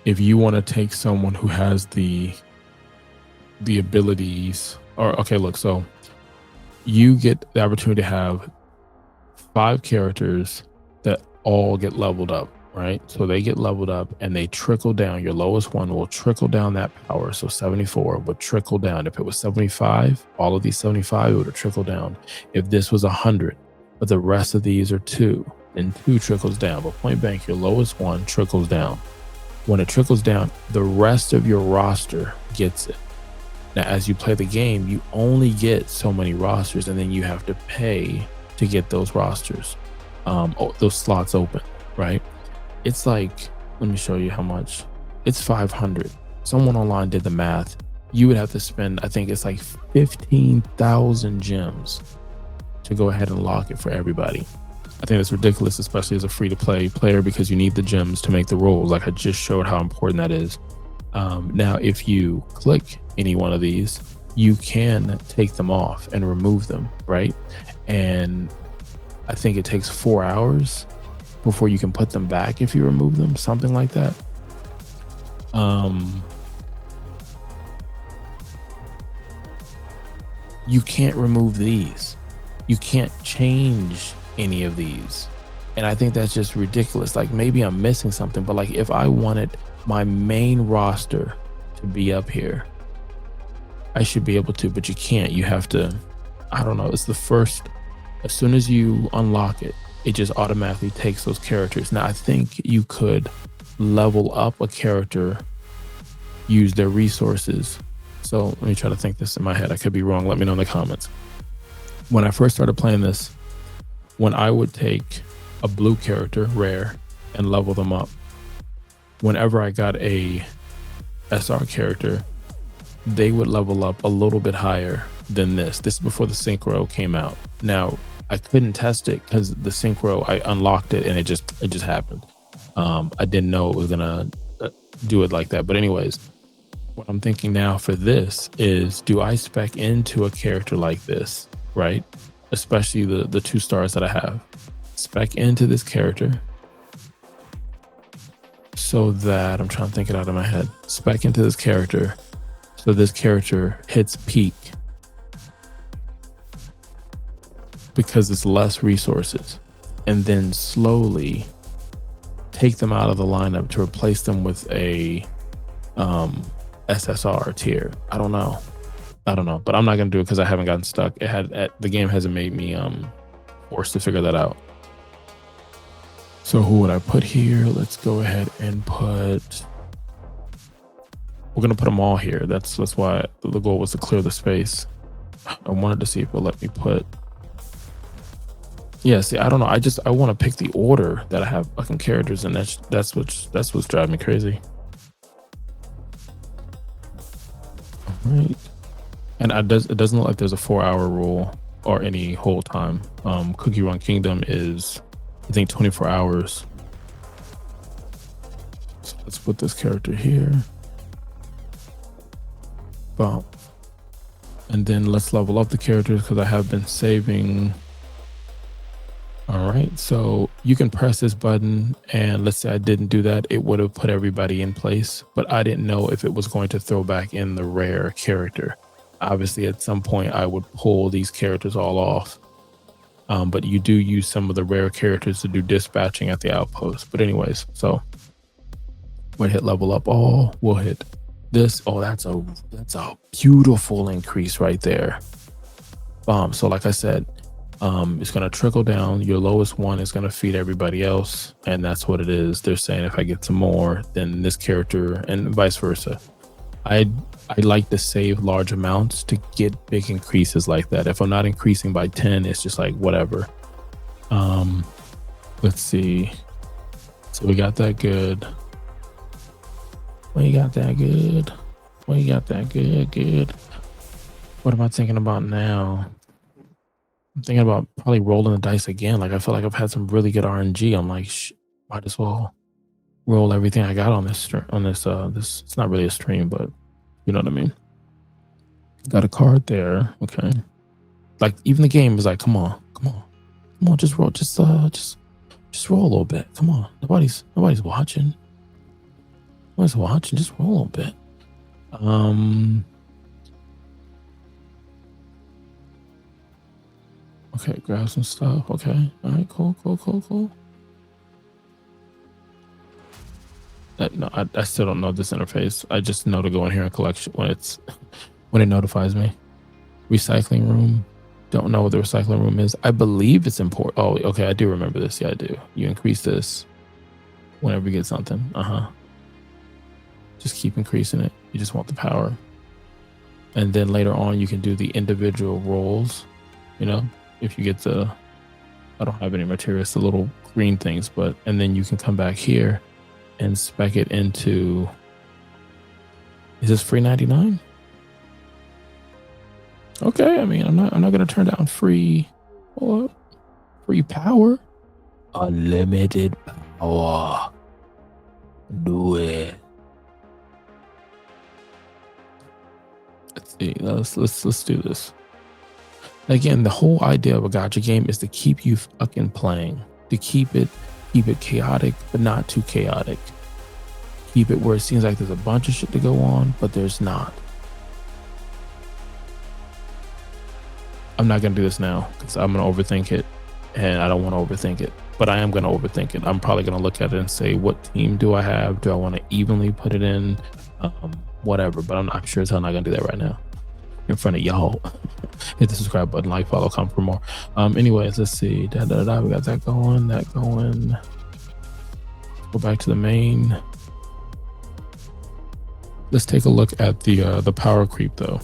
If you want to take someone who has the abilities, or okay, look, so you get the opportunity to have 5 characters that all get leveled up, right? So they get leveled up and they trickle down. Your lowest one will trickle down that power. So 74 would trickle down. If it was 75, all of these 75, it would have trickled down. If this was 100, but the rest of these are 2, then 2 trickles down. But point blank, your lowest one trickles down. When it trickles down, the rest of your roster gets it. Now, as you play the game, you only get so many rosters, and then you have to pay to get those rosters, those slots open, right? It's like, let me show you how much. It's 500. Someone online did the math. You would have to spend, I think it's like 15,000 gems to go ahead and lock it for everybody. I think that's ridiculous, especially as a free-to-play player, because you need the gems to make the rolls. Like I just showed how important that is. Now, if you click any one of these, you can take them off and remove them, right? And I think it takes 4 hours before you can put them back if you remove them, something like that. You can't remove these. You can't change any of these. And I think that's just ridiculous. Like, maybe I'm missing something, but like if I wanted my main roster to be up here, I should be able to, but you can't. You have to, I don't know, it's the first, as soon as you unlock it, it just automatically takes those characters. Now, I think you could level up a character, use their resources. So let me try to think this in my head. I could be wrong. Let me know in the comments. When I first started playing this, when I would take a blue character, rare, and level them up, whenever I got a SR character, they would level up a little bit higher than this. This is before the synchro came out. Now, I couldn't test it because the synchro, I unlocked it and it just happened. I didn't know it was gonna do it like that. But anyways, what I'm thinking now for this is, do I spec into a character like this, right? Especially the 2 stars that I have. Spec into this character so that, I'm trying to think it out of my head. Spec into this character so this character hits peak, because it's less resources, and then slowly take them out of the lineup to replace them with a SSR tier. I don't know, but I'm not gonna do it because I haven't gotten stuck. The game hasn't made me forced to figure that out. So who would I put here? Let's go ahead and we're gonna put them all here. That's why the goal was to clear the space. I wanted to see if it'll let me put. Yeah, see, I don't know. I want to pick the order that I have fucking characters in. That's what's driving me crazy. All right. And it doesn't look like there's a 4-hour rule or any hold time. Cookie Run Kingdom is, I think, 24 hours. So let's put this character here. Boom. And then let's level up the characters because I have been saving. All right, so you can press this button, and let's say I didn't do that, it would have put everybody in place, but I didn't know if it was going to throw back in the rare character. Obviously, at some point, I would pull these characters all off, but you do use some of the rare characters to do dispatching at the outpost. But anyways, so we'll hit level up all. We'll hit this. Oh, that's a beautiful increase right there. So like I said, It's going to trickle down. Your lowest one is going to feed everybody else, and that's what it is. They're saying if I get some more, then this character, and vice versa. I like to save large amounts to get big increases like that. If I'm not increasing by 10, it's just like whatever. Let's see. So we got that good. We got that good. We got that good. What am I thinking about now? I'm thinking about probably rolling the dice again. Like I feel like I've had some really good RNG. I'm like, might as well roll everything I got on this. This it's not really a stream, but you know what I mean. Got a card there. Okay. Like even the game is like, come on, just roll, just roll a little bit. Come on, nobody's watching. Nobody's watching. Just roll a little bit. Okay, grab some stuff. Okay, all right, cool. No, I still don't know this interface. I just know to go in here and collection when it notifies me. Recycling room. Don't know what the recycling room is. I believe it's important. Oh, okay, I do remember this. Yeah, I do. You increase this whenever you get something. Just keep increasing it. You just want the power. And then later on, you can do the individual rolls. You know, if you get the, I don't have any materials, the little green things, and then you can come back here and spec it into, is this free 99? Okay, I mean, I'm not gonna turn down free power. Unlimited power. Do it. Let's see. Let's do this. Again, the whole idea of a gacha game is to keep you fucking playing. To keep it chaotic, but not too chaotic. Keep it where it seems like there's a bunch of shit to go on, but there's not. I'm not going to do this now because I'm going to overthink it, and I don't want to overthink it, but I am going to overthink it. I'm probably going to look at it and say, what team do I have? Do I want to evenly put it in? Whatever, but I'm sure as hell not going to do that right now in front of y'all. Hit the subscribe button, like, follow, comment for more. Anyways, let's see. We got that going. Go back to the main. Let's take a look at the power creep though,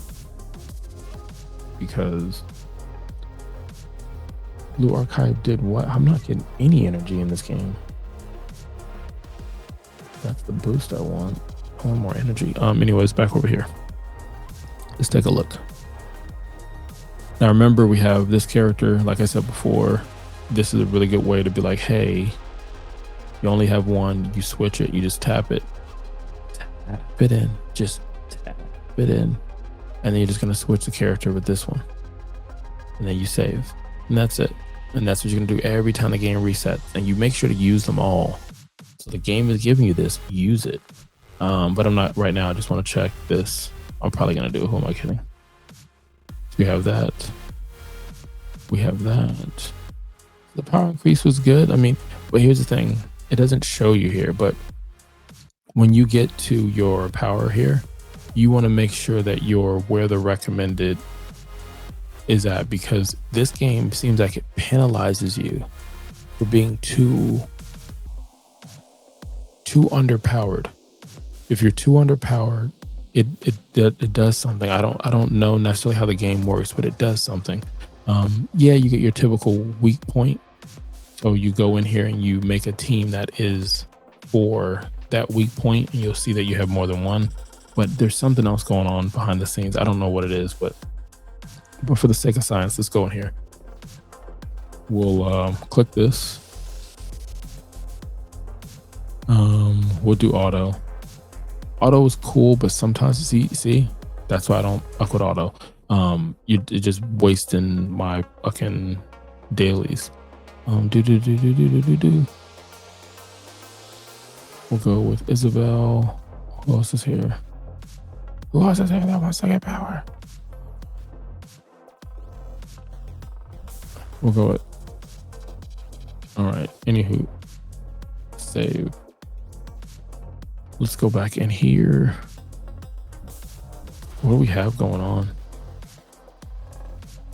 because Blue Archive did what? I'm not getting any energy in this game. That's the boost I want. I want more energy. Anyways, back over here. Let's take a look. Now remember, we have this character. Like I said before, this is a really good way to be like, hey, you only have one, you switch it, you just tap it. Tap it in. Just tap it in. And then you're just gonna switch the character with this one. And then you save. And that's it. And that's what you're gonna do every time the game resets. And you make sure to use them all. So the game is giving you this, use it. But I'm not right now. I just want to check this. I'm probably gonna do it. Who am I kidding? We have that. The power increase was good. I mean, but here's the thing. It doesn't show you here, but when you get to your power here, you want to make sure that you're where the recommended is at, because this game seems like it penalizes you for being too underpowered. If you're too underpowered, it does something. I don't know necessarily how the game works, but it does something. Yeah, you get your typical weak point. So you go in here and you make a team that is for that weak point, and you'll see that you have more than one. But there's something else going on behind the scenes. I don't know what it is, but for the sake of science, let's go in here. We'll click this. We'll do auto. Auto is cool, but sometimes see, that's why I don't fuck with auto. You're just wasting my fucking dailies. Do. We'll go with Isabel. Who else is here? Who else is here that wants to get power? We'll go with. All right. Anywho, save. Let's go back in here. What do we have going on?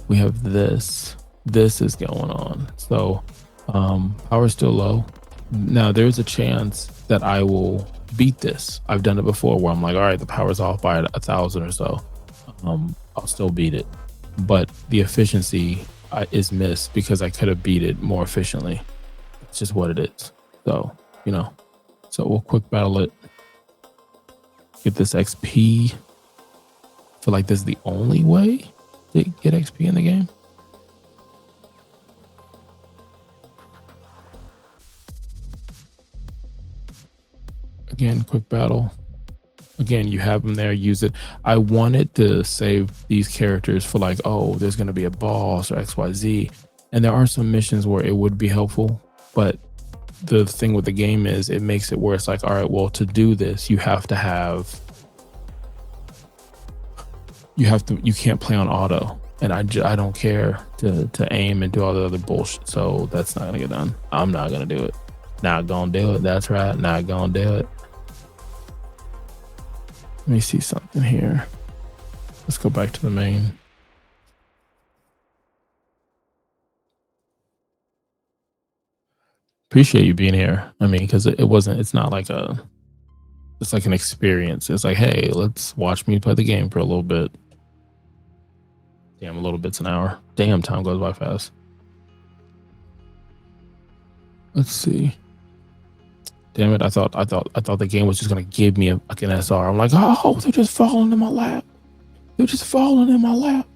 We have this. this is going on. So power's still low. Now there's a chance that I will beat this. I've done it before where I'm like, all right, the power's off by 1,000 or so. I'll still beat it, but the efficiency is missed because I could have beat it more efficiently. It's just what it is. So, you know, so we'll quick battle it, get this XP. I feel like this is the only way to get XP in the game. Again, quick battle. Again, you have them there, use it. I wanted to save these characters for like, oh, there's going to be a boss or XYZ. And there are some missions where it would be helpful. But the thing with the game is it makes it where it's like, all right, well, to do this, you can't play on auto. And I don't care to aim and do all the other bullshit. So that's not going to get done. I'm not going to do it. Not going to do it. That's right. Not going to do it. Let me see something here. Let's go back to the main. Appreciate you being here. I mean, because it's not like it's like an experience. It's like, hey, let's watch me play the game for a little bit. Damn, a little bit's an hour. Damn, time goes by fast. Let's see. Damn it, I thought the game was just gonna give me a fucking SR. I'm like, oh, they're just falling in my lap. They're just falling in my lap.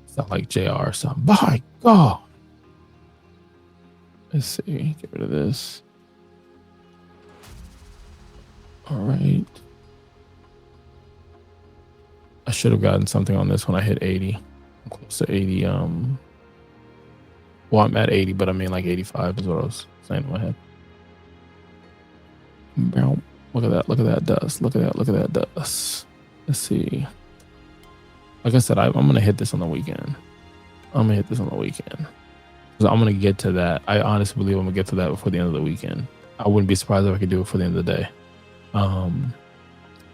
It's not like JR or something. My God. Let's see. Get rid of this. All right. I should have gotten something on this when I hit 80. I'm close to 80. Well, I'm at 80, but I mean like 85 is what I was saying in my head. Look at that. Look at that dust. Look at that. Look at that dust. Let's see. Like I said, I'm going to hit this on the weekend. I'm going to hit this on the weekend. So I'm going to get to that. I honestly believe I'm going to get to that before the end of the weekend. I wouldn't be surprised if I could do it for the end of the day.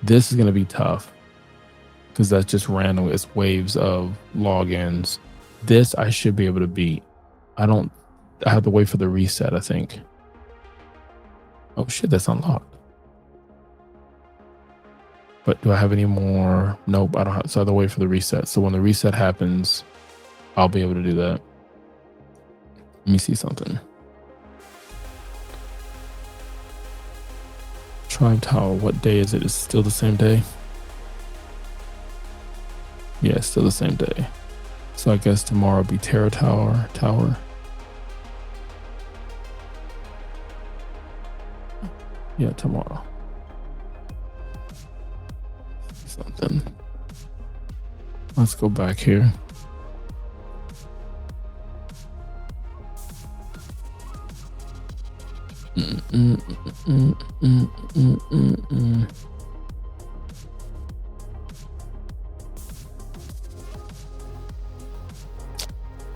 This is going to be tough because that's just random. It's waves of logins. This I should be able to beat. I have to wait for the reset, I think. Oh shit, that's unlocked. But do I have any more? Nope, I don't have. So I have to wait for the reset. So when the reset happens, I'll be able to do that. Let me see something. Tribe Tower, what day is it? Is it still the same day? Yeah, it's still the same day. So I guess tomorrow will be Terror Tower. Yeah, tomorrow. Something. Let's go back here.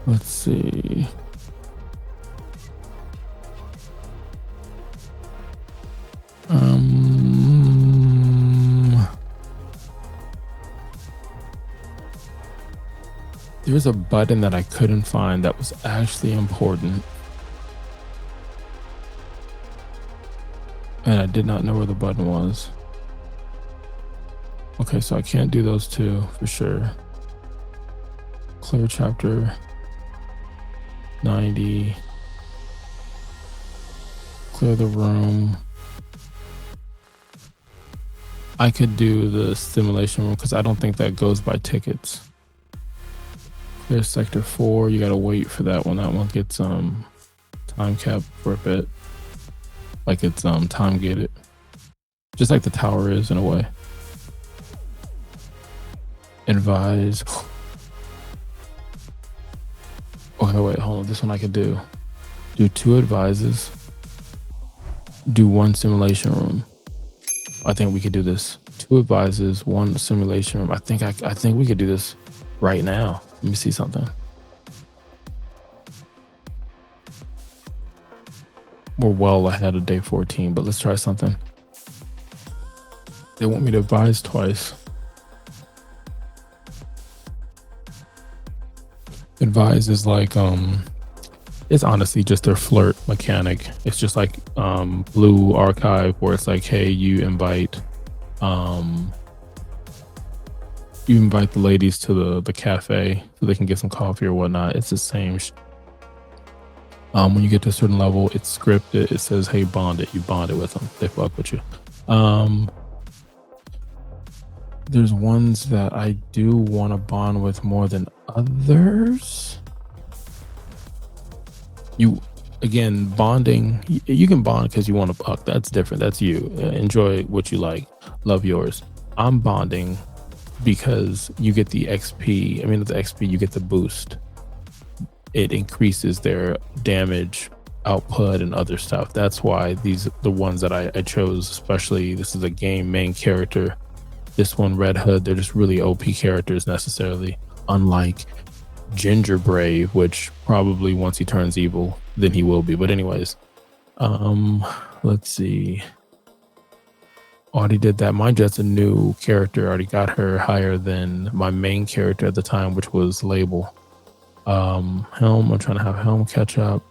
Let's see. There's a button that I couldn't find that was actually important. And I did not know where the button was. Okay, so I can't do those two for sure. Clear chapter 90. Clear the room. I could do the simulation room because I don't think that goes by tickets. Clear sector 4. You gotta wait for that one. That one gets time cap for a bit. Like it's time gated. Just like the tower is in a way. Advise. Okay, wait, hold on. This one I could do. Do 2 advises. Do 1 simulation room. I think we could do this. 2 advises, 1 simulation room. I think we could do this right now. Let me see something. We're well ahead of day 14, but let's try something. They want me to advise twice. Advise is like it's honestly just their flirt mechanic. It's just like Blue Archive, where it's like, hey, um you invite the ladies to the cafe so they can get some coffee or whatnot. It's the same. When you get to a certain level, it's scripted. It says, hey, bond it. You bond it with them. They fuck with you. There's ones that I do want to bond with more than others. You, again, bonding, you can bond because you want to fuck. That's different. That's you. Enjoy what you like. Love yours. I'm bonding because you get the XP. I mean, the XP, you get the boost. It increases their damage output and other stuff. That's why the ones that I chose, especially, this is a game main character. This one, Red Hood, they're just really OP characters necessarily, unlike Ginger Brave, which probably once he turns evil, then he will be. But anyways, let's see. Already did that. Mind you, that's a new character. Already got her higher than my main character at the time, which was Label. Helm, I'm trying to have Helm catch up.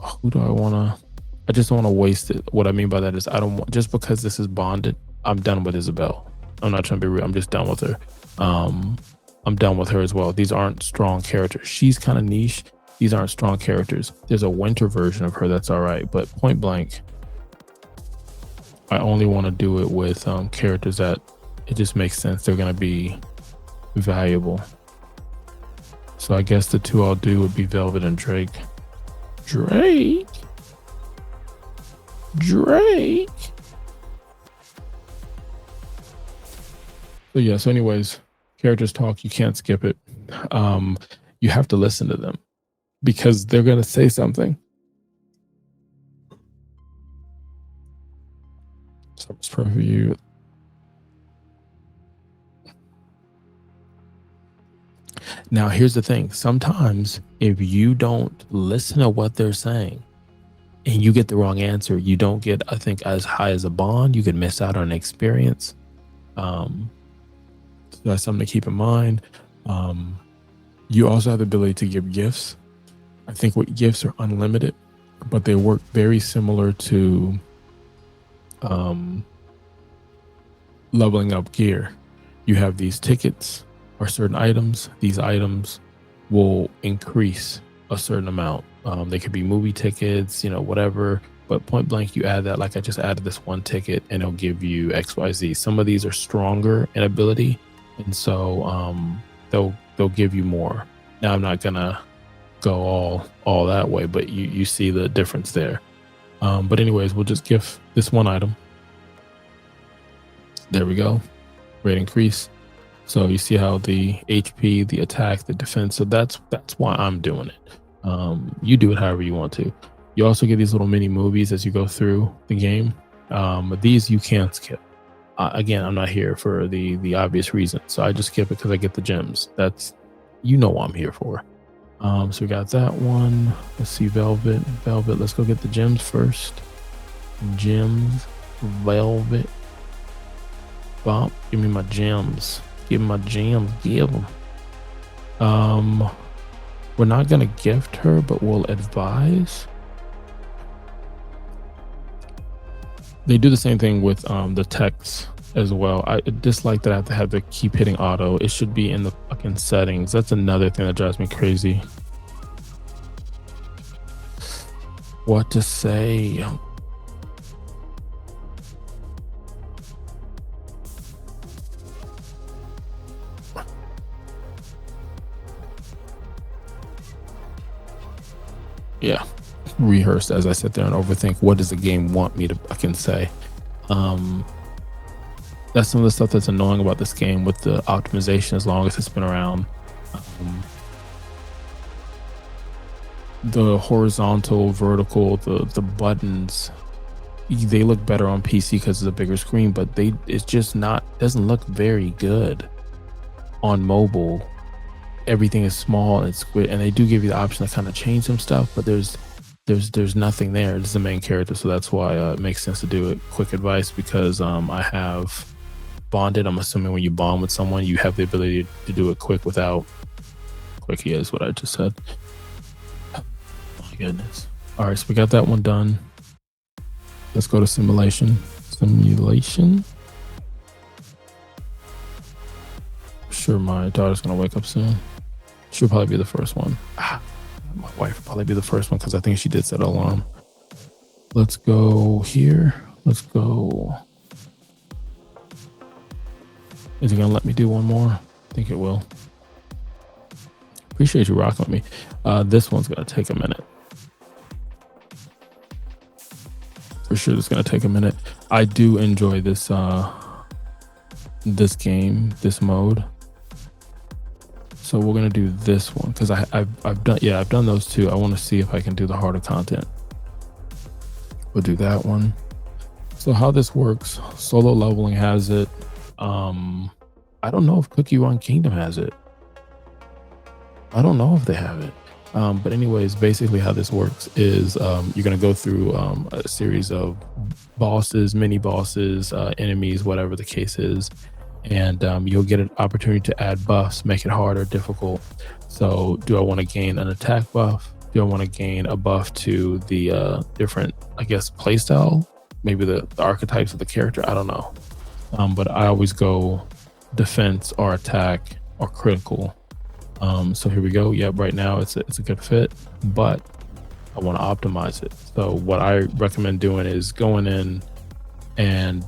Who do I want to? I just don't want to waste it. What I mean by that is I don't want, just because this is bonded, I'm done with Isabel. I'm not trying to be real. I'm just done with her. I'm done with her as well. These aren't strong characters. She's kind of niche. These aren't strong characters. There's a winter version of her that's all right, but point blank, I only want to do it with characters that it just makes sense. They're going to be valuable. So I guess the two I'll do would be Velvet and Drake. Drake. So yeah, so anyways, characters talk, you can't skip it. You have to listen to them because they're going to say something. Service preview. Now, here's the thing. Sometimes if you don't listen to what they're saying and you get the wrong answer, you don't get, I think, as high as a bond. You can miss out on an experience. So that's something to keep in mind. You also have the ability to give gifts. I think what gifts are unlimited, but they work very similar to leveling up gear. You have these tickets or certain items. These items will increase a certain amount. They could be movie tickets, whatever, but point blank, you add that. Like I just added this one ticket and it'll give you XYZ. Some of these are stronger in ability, and so they'll give you more. Now I'm not gonna go all that way, but you see the difference there. But anyways, we'll just gift this one item. There we go. Rate increase. So you see how the HP, the attack, the defense. So that's why I'm doing it. You do it however you want to. You also get these little mini movies as you go through the game. These you can't skip. Again, I'm not here for the obvious reason, so I just skip it because I get the gems. That's, what I'm here for. So we got that one. Let's see, Velvet. Let's go get the gems first. Gems, Velvet. Bop. Give me my gems. Give me my gems. Give them. We're not gonna gift her, but we'll advise. They do the same thing with the text as well. I dislike that I have to keep hitting auto. It should be in the fucking settings. That's another thing that drives me crazy. What to say? Yeah, rehearsed as I sit there and overthink, what does the game want me to fucking say? That's some of the stuff that's annoying about this game with the optimization, as long as it's been around. The horizontal, vertical, the buttons, they look better on PC because it's a bigger screen, but it's just doesn't look very good on mobile. Everything is small and squid, and they do give you the option to kind of change some stuff, but there's nothing there. It's the main character, so that's why it makes sense to do it. Quick advice, because I have bonded. I'm assuming when you bond with someone, you have the ability to do it quick without quick. Yeah, is what I just said. Oh my goodness. All right, so we got that one done. Let's go to simulation. Simulation. I'm sure my daughter's gonna wake up soon. She'll probably be the first one. My wife will probably be the first one because I think she did set an alarm. Let's go here. Let's go. Is it gonna let me do one more? I think it will. Appreciate you rocking with me. This one's gonna take a minute. For sure, it's gonna take a minute. I do enjoy this this game, this mode. So we're gonna do this one because I've done those two. I want to see if I can do the harder content. We'll do that one. So how this works, solo leveling has it. I don't know if Cookie Run Kingdom has it. I don't know if they have it. But anyways, basically how this works is you're gonna go through a series of bosses, mini bosses, enemies, whatever the case is. And you'll get an opportunity to add buffs, make it harder, difficult. So do I want to gain an attack buff? Do I want to gain a buff to the different, I guess, playstyle? Maybe the archetypes of the character? I don't know. But I always go defense or attack or critical. So here we go. Yep, right now it's a good fit, but I want to optimize it. So what I recommend doing is going in and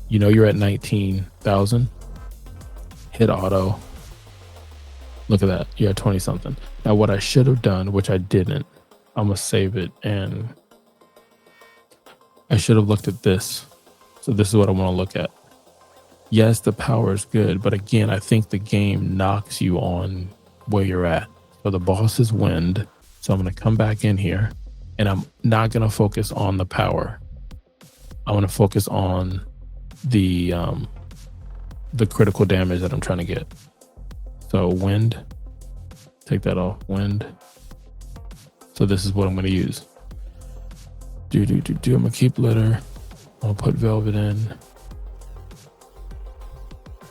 you're at 19,000, hit auto. Look at that, you're at 20 something. Now what I should have done, which I didn't, I'm gonna save it, and I should have looked at this. So this is what I want to look at. Yes, the power is good, but again, I think the game knocks you on where you're at. So the boss is wind. So I'm going to come back in here, and I'm not going to focus on the power. I want to focus on the critical damage that I'm trying to get. So wind, take that off, wind. So this is what I'm going to use. I'm going to keep litter. I'm going to put velvet in.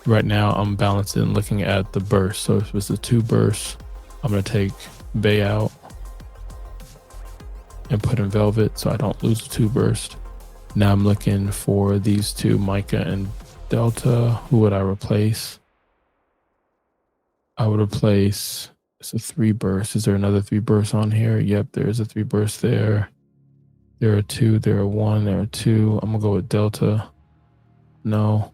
Right now I'm balancing, looking at the burst. So if it's a 2 burst, I'm going to take Bay out and put in velvet so I don't lose the 2 burst. Now I'm looking for these two, Micah and Delta. Who would I replace? I would replace, it's a 3 burst. Is there another 3 burst on here? Yep, there is a 3 burst there. There are 2, there are 1, there are 2. I'm gonna go with Delta. No.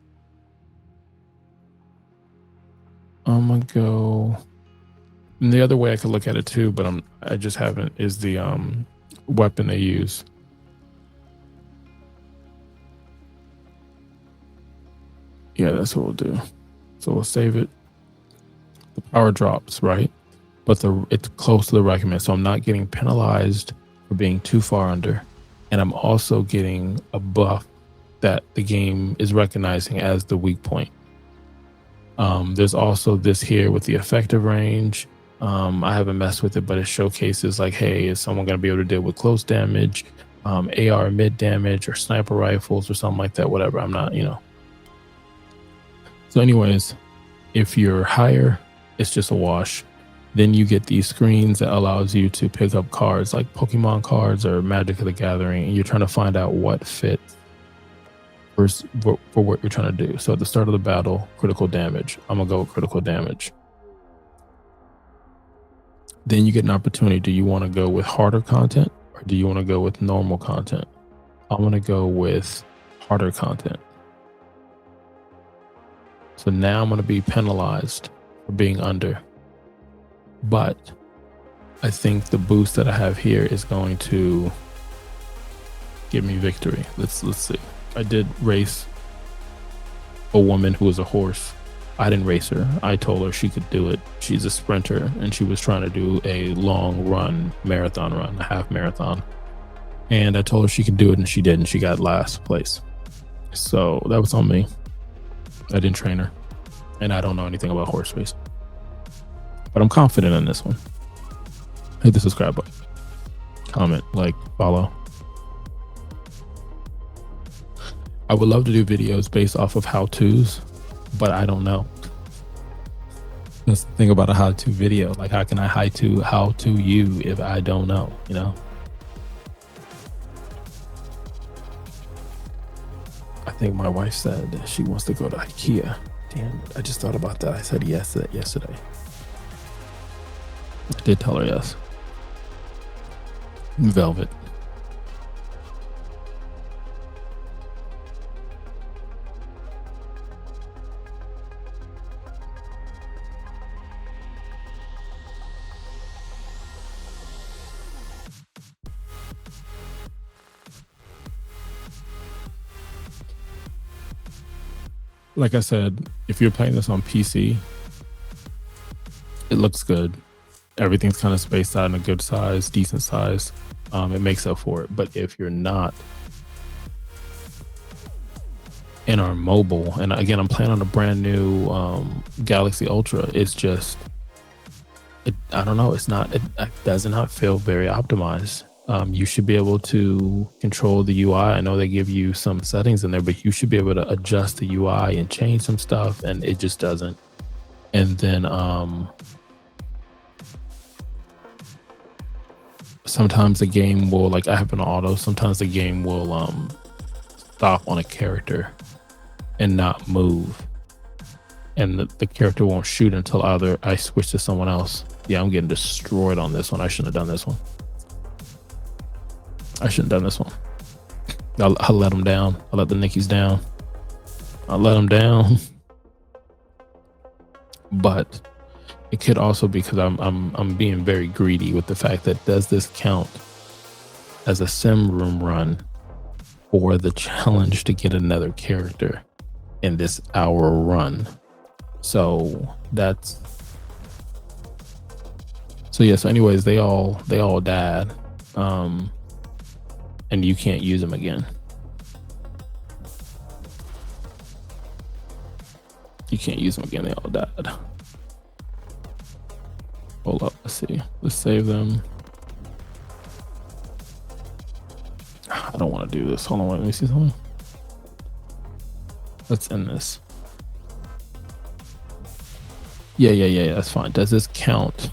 I'm gonna go, and the other way I could look at it too, but I just haven't, is the weapon they use. Yeah, that's what we'll do. So we'll save it. The power drops, right? But it's close to the recommend. So I'm not getting penalized for being too far under. And I'm also getting a buff that the game is recognizing as the weak point. There's also this here with the effective range. I haven't messed with it, but it showcases like, hey, is someone going to be able to deal with close damage, AR mid damage, or sniper rifles or something like that, whatever. I'm not, So anyways, if you're higher, it's just a wash. Then you get these screens that allows you to pick up cards like Pokemon cards or Magic of the Gathering, and you're trying to find out what fits for what you're trying to do. So at the start of the battle, critical damage. I'm gonna go with critical damage. Then you get an opportunity. Do you want to go with harder content or do you want to go with normal content? I'm gonna go with harder content. So now I'm gonna be penalized for being under. But I think the boost that I have here is going to give me victory. Let's see. I did race a woman who was a horse. I didn't race her. I told her she could do it. She's a sprinter and she was trying to do a long run, marathon run, a half marathon. And I told her she could do it and she did, and she got last place. So that was on me. I didn't train her and I don't know anything about horse racing. But I'm confident in this one. Hit the subscribe button, comment, like, follow. I would love to do videos based off of how-tos, but I don't know. That's the thing about a how-to video. Like, how can I how to you if I don't know, you know? I think my wife said that she wants to go to IKEA. Damn it, I just thought about that. I said yes to that yesterday. I did tell her yes. Velvet. Like I said, if you're playing this on PC, it looks good. Everything's kind of spaced out in a good size, decent size. It makes up for it. But if you're not and are mobile, and again, I'm playing on a brand new Galaxy Ultra, it's just, I don't know, it does not feel very optimized. You should be able to control the UI. I know they give you some settings in there, but you should be able to adjust the UI and change some stuff, and it just doesn't. And then sometimes the game will, like, I have an auto, sometimes the game will stop on a character and not move, and the character won't shoot until either I switch to someone else. Yeah, I'm getting destroyed on this one. I shouldn't have done this one. I shouldn't have done this one. I let them down. I let the Nickies down. I let them down. But it could also be because I'm being very greedy with the fact that, does this count as a sim room run for the challenge to get another character in this hour run? So yeah, so anyways, they all died. And you can't use them again. You can't use them again. They all died. Hold up. Let's see. Let's save them. I don't want to do this. Hold on. Let me see something. Let's end this. Yeah. That's fine. Does this count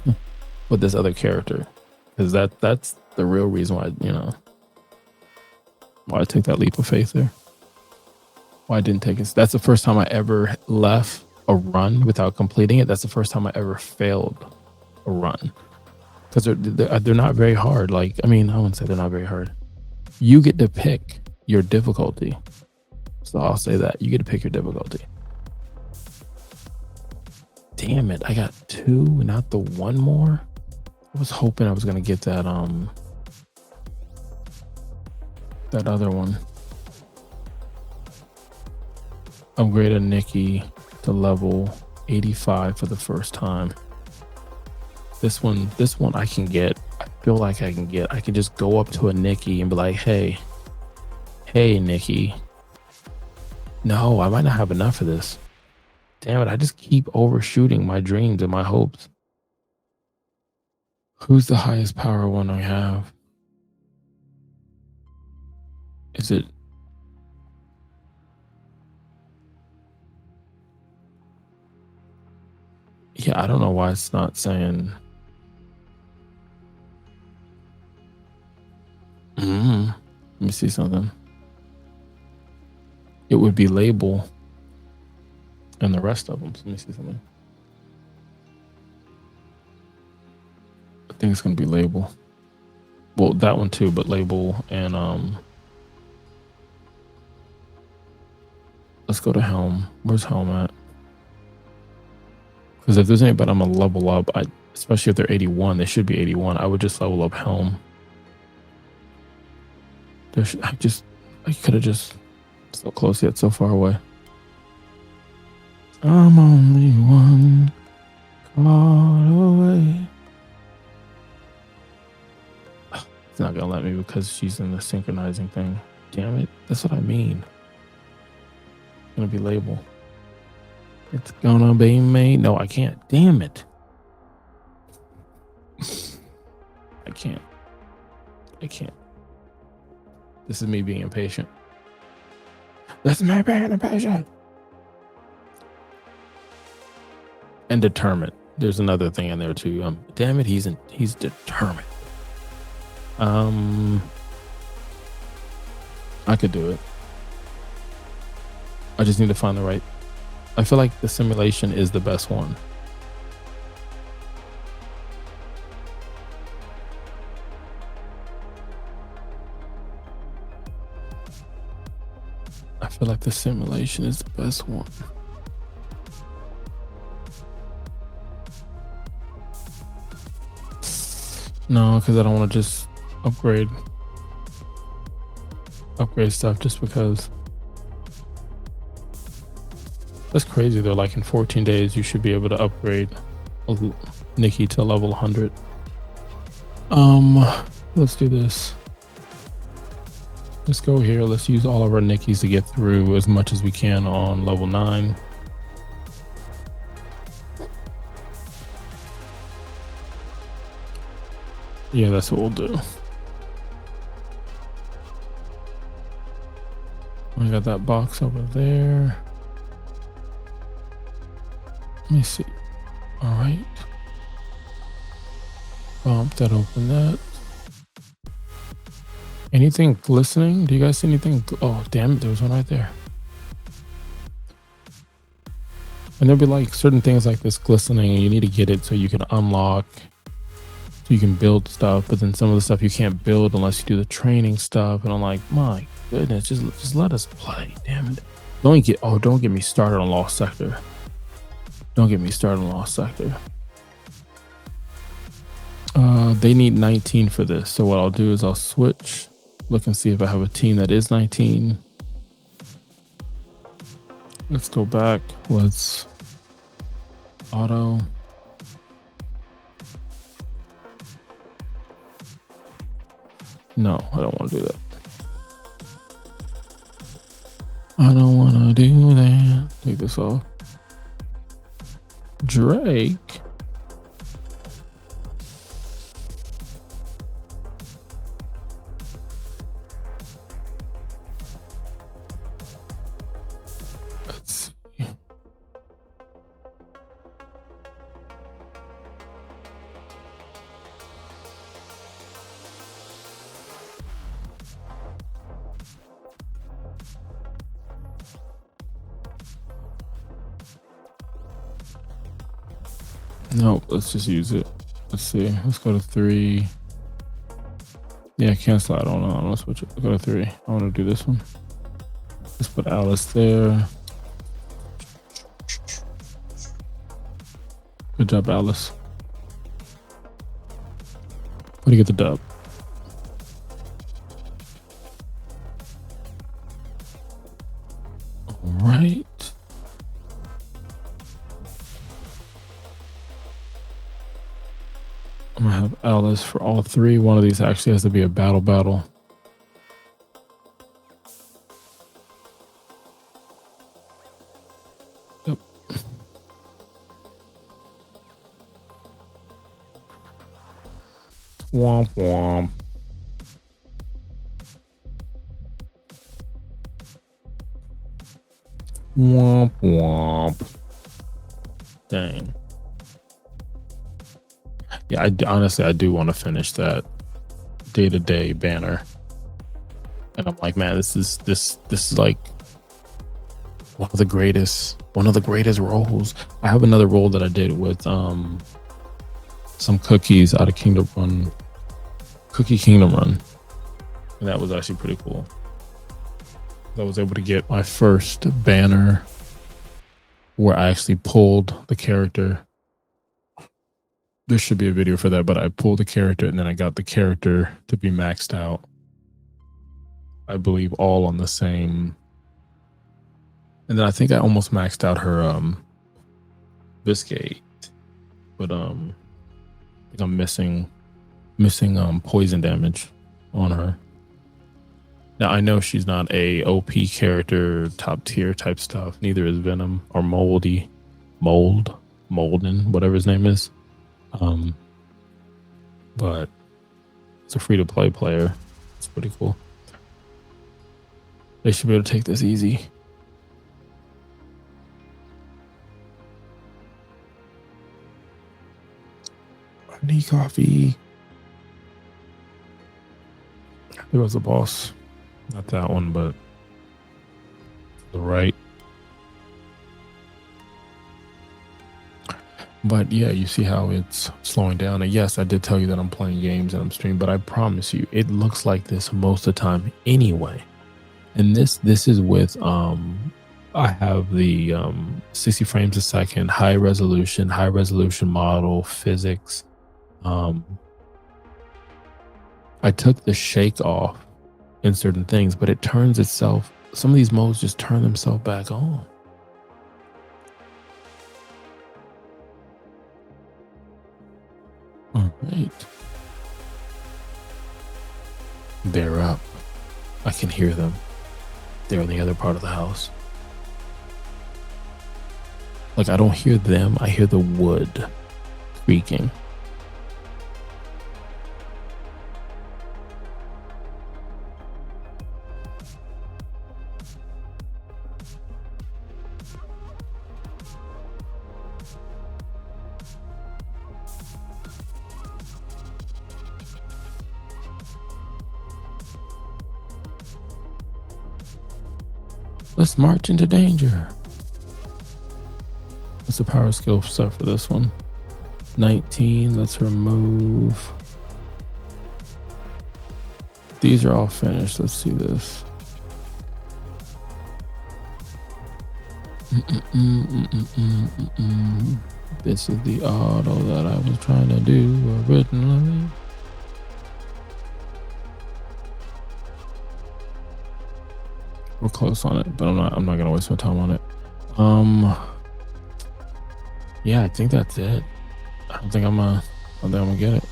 with this other character? Because that's the real reason why, why I took that leap of faith there. Why I didn't take it. That's the first time I ever left a run without completing it. That's the first time I ever failed a run. Because they're not very hard. Like, I mean, I wouldn't say they're not very hard. You get to pick your difficulty. So I'll say that. You get to pick your difficulty. Damn it. I got 2, not the 1 more. I was hoping I was going to get that other one. Upgrade a Nikki to level 85 for the first time. This one I can get. I feel like I can get. I can just go up to a Nikki and be like, hey Nikki. No, I might not have enough for this. Damn it, I just keep overshooting my dreams and my hopes. Who's the highest power one I have? Is it? Yeah, I don't know why it's not saying. Let me see something. It would be label and the rest of them. So let me see something. I think it's going to be label. Well, that one too, but label and let's go to Helm. Where's Helm at? Because if there's anybody I'm gonna level up, especially if they're 81, they should be 81. I would just level up Helm. I could have just, so close yet so far away. I'm only one call away. It's not gonna let me because she's in the synchronizing thing. Damn it, that's what I mean. It's gonna be label. It's gonna be me. No, I can't. Damn it. I can't. This is me being impatient. This may be an impatient. And determined. There's another thing in there too. Damn it, he's determined. I could do it. I just need to find the right. I feel like the simulation is the best one. I feel like the simulation is the best one. No, because I don't want to just upgrade stuff just because. That's crazy though. Like in 14 days, you should be able to upgrade NIKKE to level 100. Let's do this. Let's go here. Let's use all of our NIKKEs to get through as much as we can on level 9. Yeah, that's what we'll do. I got that box over there. Let me see. All right. Bump that, open that. Anything glistening? Do you guys see anything? Oh, damn it. There was one right there. And there'll be like certain things like this glistening, and you need to get it so you can unlock, so you can build stuff. But then some of the stuff you can't build unless you do the training stuff. And I'm like, my goodness, just let us play. Damn it. Don't get me started on Lost Sector. Don't get me started on Lost Sector. They need 19 for this. So what I'll do is I'll switch, look and see if I have a team that is 19. Let's go back. Let's auto. No, I don't want to do that. I don't want to do that. Take this off. Drake. Let's see. Nope, let's just use it. Let's see. Let's go to 3. Yeah, cancel. I don't know. Let's switch it. Go to 3. I want to do this one. Let's put Alice there. Good job, Alice. What do you get the dub? All right. I'm gonna have Alice for all 3. One of these actually has to be a battle. Yep. Womp womp. Womp womp. Dang. Yeah, honestly, I do want to finish that day-to-day banner, and I'm like, man, this is like one of the greatest roles. I have another role that I did with some cookies out of Cookie Kingdom Run, and that was actually pretty cool. I was able to get my first banner where I actually pulled the character. There should be a video for that, but I pulled the character and then I got the character to be maxed out. I believe all on the same. And then I think I almost maxed out her Biscuit, but I'm missing poison damage on her. Now I know she's not a OP character, top tier type stuff. Neither is Venom or Molden, whatever his name is. But it's a free-to-play player. It's pretty cool. They should be able to take this easy. I need coffee. There was a boss. Not that one, but the right. But yeah, you see how it's slowing down. And yes, I did tell you that I'm playing games and I'm streaming, but I promise you, it looks like this most of the time anyway. And this is with I have the 60 frames a second, high resolution model, physics. I took the shake off in certain things, but it turns itself. Some of these modes just turn themselves back on. All right. They're up. I can hear them. They're in the other part of the house. Like, I don't hear them. I hear the wood creaking. Let's march into danger. What's the power skill set for this one? 19. Let's remove. These are all finished. Let's see this. This is the auto that I was trying to do originally. We're close on it, but I'm not gonna waste my time on it. Yeah, I think that's it. I don't think I'm gonna get it.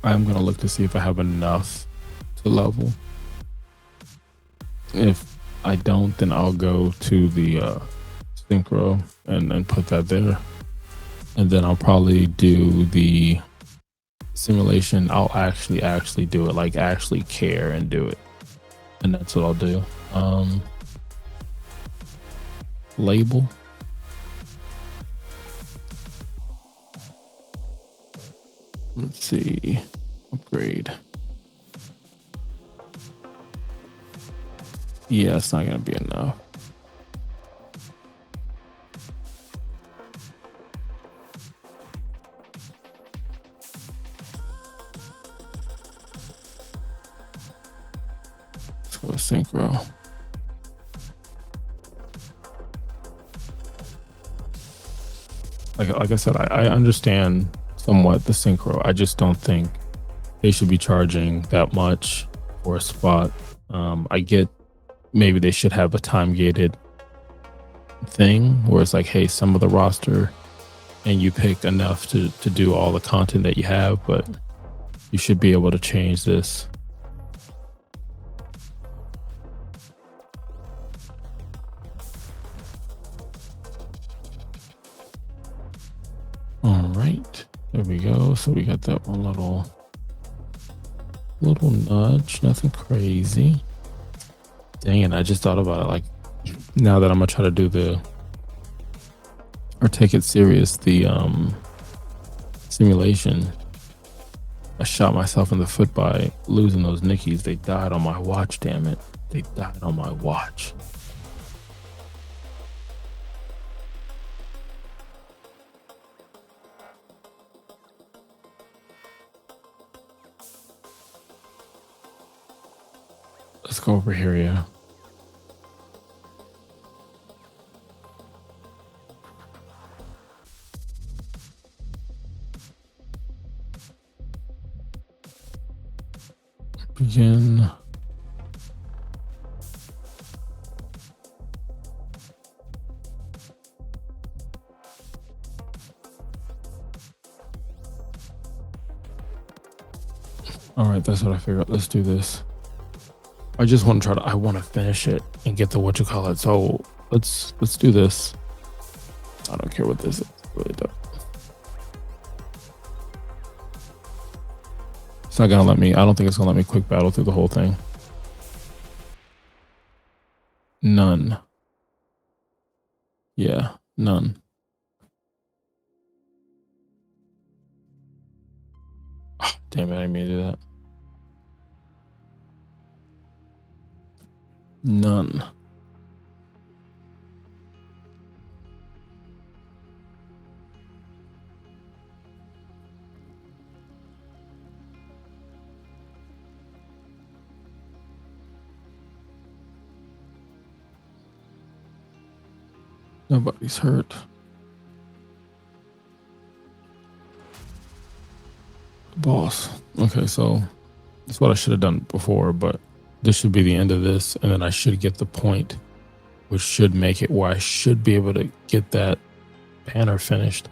I'm gonna look to see if I have enough to level. If I don't, then I'll go to the synchro and put that there, and then I'll probably do the simulation. I'll actually do it, like actually care and do it, and that's what I'll do. Label. Let's see. Upgrade. Yeah, it's not gonna be enough. Let's go to synchro. Like I said, I understand somewhat the synchro. I just don't think they should be charging that much for a spot. I get maybe they should have a time gated thing where it's like, hey, some of the roster and you pick enough to do all the content that you have, but you should be able to change this. All right, there we go. So we got that one little nudge, nothing crazy. Dang it, I just thought about it. Like, now that I'm gonna try to do or take it serious, the simulation, I shot myself in the foot by losing those Nickies. They died on my watch, damn it. They died on my watch. Let's go over here, yeah. Begin. All right, that's what I figured. Let's do this. I just want to I want to finish it and get the whatchamacallit. So let's do this. I don't care what this is. Really don't. It's not gonna let me. I don't think it's gonna let me quick battle through the whole thing. None. Yeah, none. Oh, damn it! I didn't mean to do that. None. Nobody's hurt. Boss. Okay, so that's what I should have done before, but this should be the end of this, and then I should get the point, which should make it where I should be able to get that banner finished.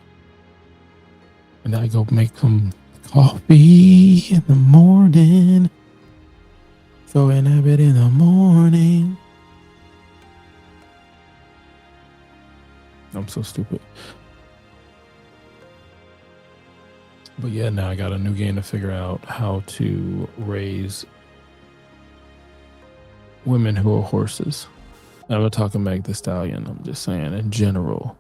And then I go make some coffee in the morning. So in a bit in the morning. I'm so stupid. But yeah, now I got a new game to figure out how to raise women who are horses. I'm not talking Meg the Stallion. I'm just saying in general.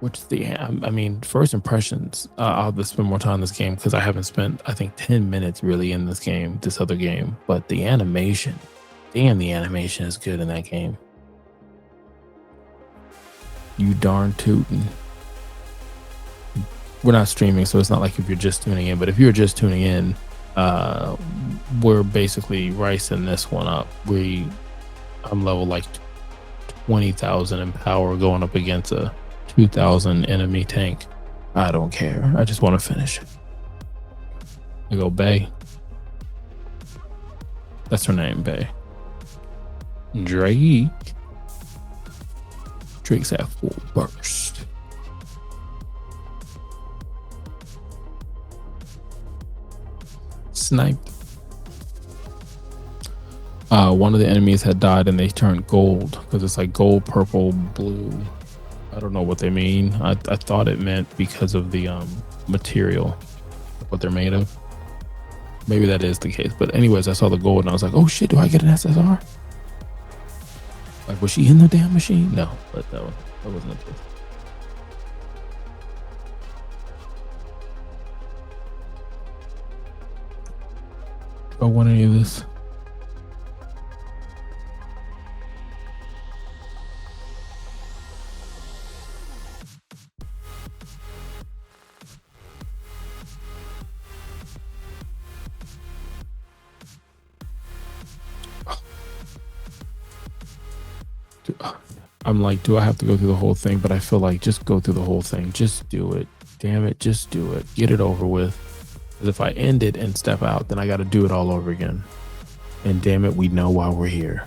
I mean, first impressions, I'll just spend more time in this game because I haven't spent, I think, 10 minutes really in this game, this other game. But the animation, damn, the animation is good in that game. You darn tootin'. We're not streaming, so it's not like if you're just tuning in, but if you're just tuning in, we're basically ricing this one up. I'm level like 20,000 in power going up against a 2,000 enemy tank. I don't care. I just want to finish it. I go Bay. That's her name, Bay. Drake. Drake's at full burst. Sniped. One of the enemies had died and they turned gold because it's like gold, purple, blue. I don't know what they mean. I thought it meant because of the material, what they're made of. Maybe that is the case. But anyways, I saw the gold and I was like, oh shit, do I get an SSR? Like, was she in the damn machine? No, but that wasn't the case. Do I want any of this? I'm like, do I have to go through the whole thing? But I feel like just go through the whole thing. Just do it. Damn it, just do it. Get it over with. Because if I end it and step out, then I got to do it all over again. And damn it, we know why we're here.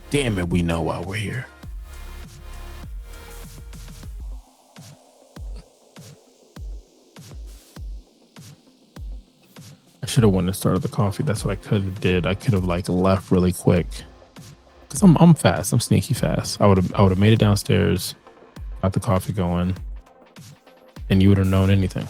Damn it, we know why we're here. I should have went and started the coffee. That's what I could have did. I could have like left really quick. Cause I'm fast. I'm sneaky fast. I would have made it downstairs, got the coffee going, and you would have known anything.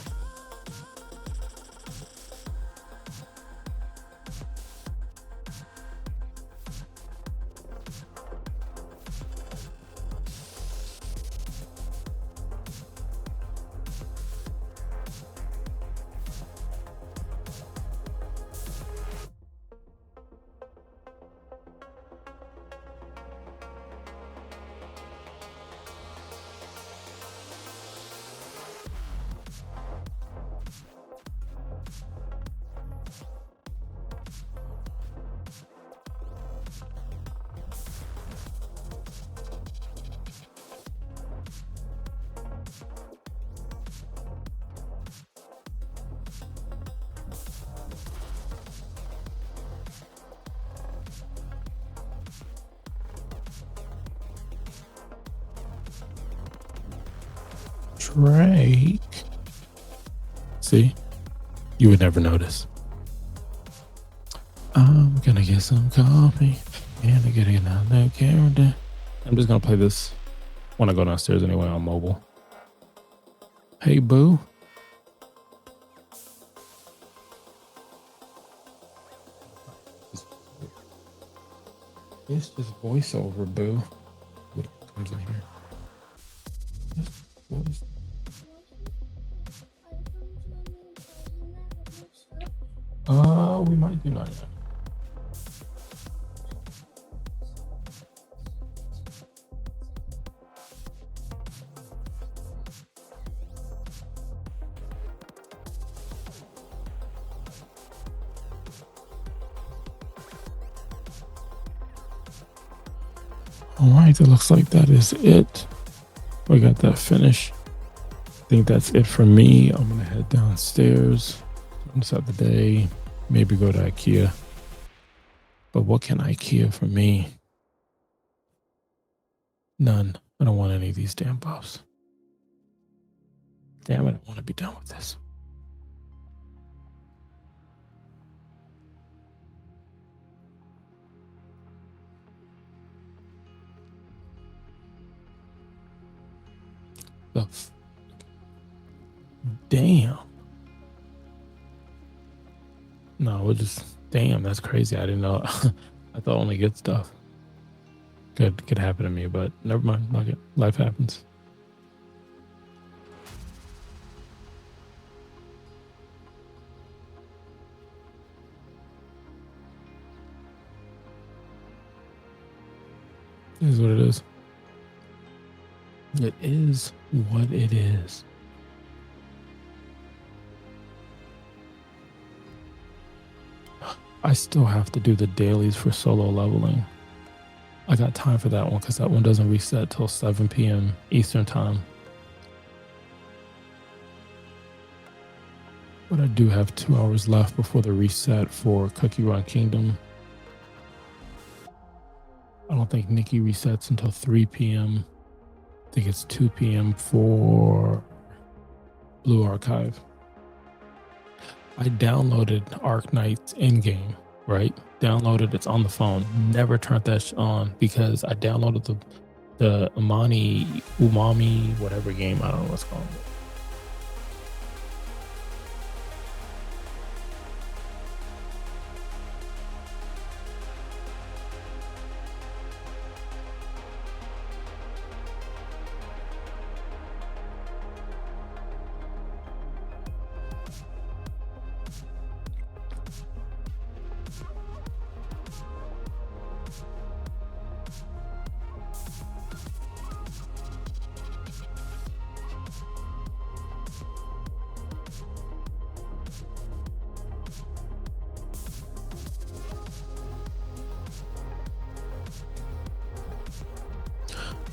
Drake. See? You would never notice. I'm gonna get some coffee and I'm gonna get another character. I'm just gonna play this when I go downstairs anyway on mobile. Hey, boo. It's just voiceover, boo. What comes in here? Just voice. We might do 99. All right, it looks like that is it. We got that finished. I think that's it for me. I'm gonna head downstairs, start the day, maybe go to IKEA. But what can IKEA for me? None. I don't want any of these damn buffs. Damn it, I want to be done with this. Damn. No, we'll just, damn, that's crazy. I didn't know. I thought only good stuff could happen to me, but never mind. Like it. Life happens. It is what it is. It is what it is. I still have to do the dailies for solo leveling. I got time for that one because that one doesn't reset till 7 p.m. Eastern time. But I do have 2 hours left before the reset for Cookie Run Kingdom. I don't think NIKKE resets until 3 p.m. I think it's 2 p.m. for Blue Archive. I downloaded Arc Knight's in-game, right? Downloaded, it's on the phone. Never turned that on because I downloaded the Umami, whatever game, I don't know what's called.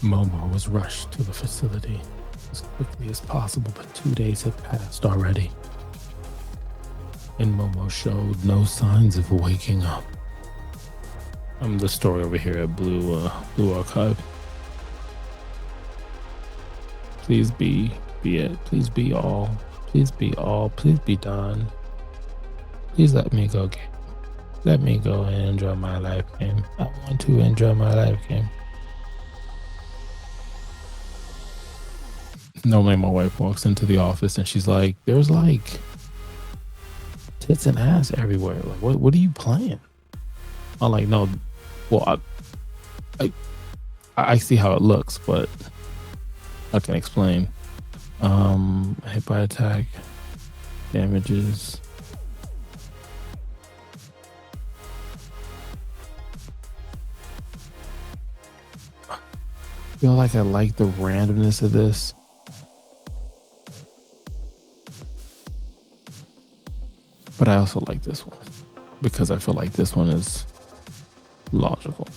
Momo was rushed to the facility as quickly as possible, but 2 days had passed already, and Momo showed no signs of waking up. I'm the story over here at Blue Archive. Please be it. Please be all. Please be all. Please be done. Please let me go. Let me go and enjoy my life game. I want to enjoy my life game. Normally my wife walks into the office and she's like, there's like tits and ass everywhere. Like, what are you playing? I'm like, no, well, I see how it looks, but I can explain. Hit by attack, damages. I feel like I like the randomness of this. But I also like this one because I feel like this one is logical.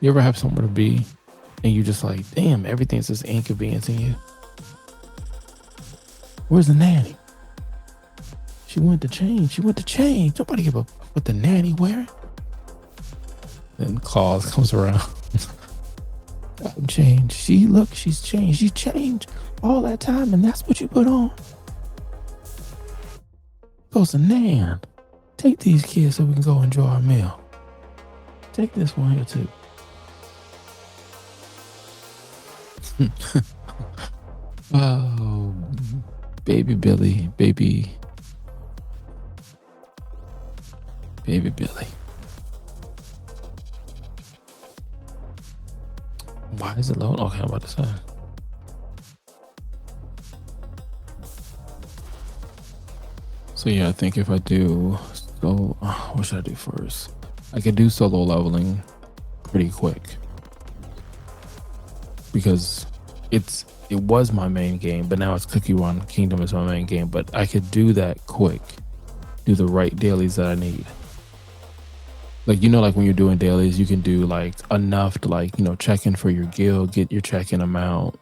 You ever have somewhere to be and you just like, damn, everything's just inconveniencing you? Where's the nanny? She went to change. She went to change. Nobody give a what the nanny wearing. Then Claus comes around. Change. She's changed. She changed all that time, and that's what you put on. Goes to Nan. Take these kids so we can go enjoy our meal. Take this one here too. Oh, baby Billy, baby Baby Billy. Why is it low? Okay, I'm about to say. So yeah, I think if I do what should I do first? I could do solo leveling pretty quick because it was my main game, but now it's Cookie Run Kingdom is my main game. But I could do that quick, do the right dailies that I need. Like, you know, like when you're doing dailies, you can do like enough to, like, you know, check in for your guild, get your check-in amount,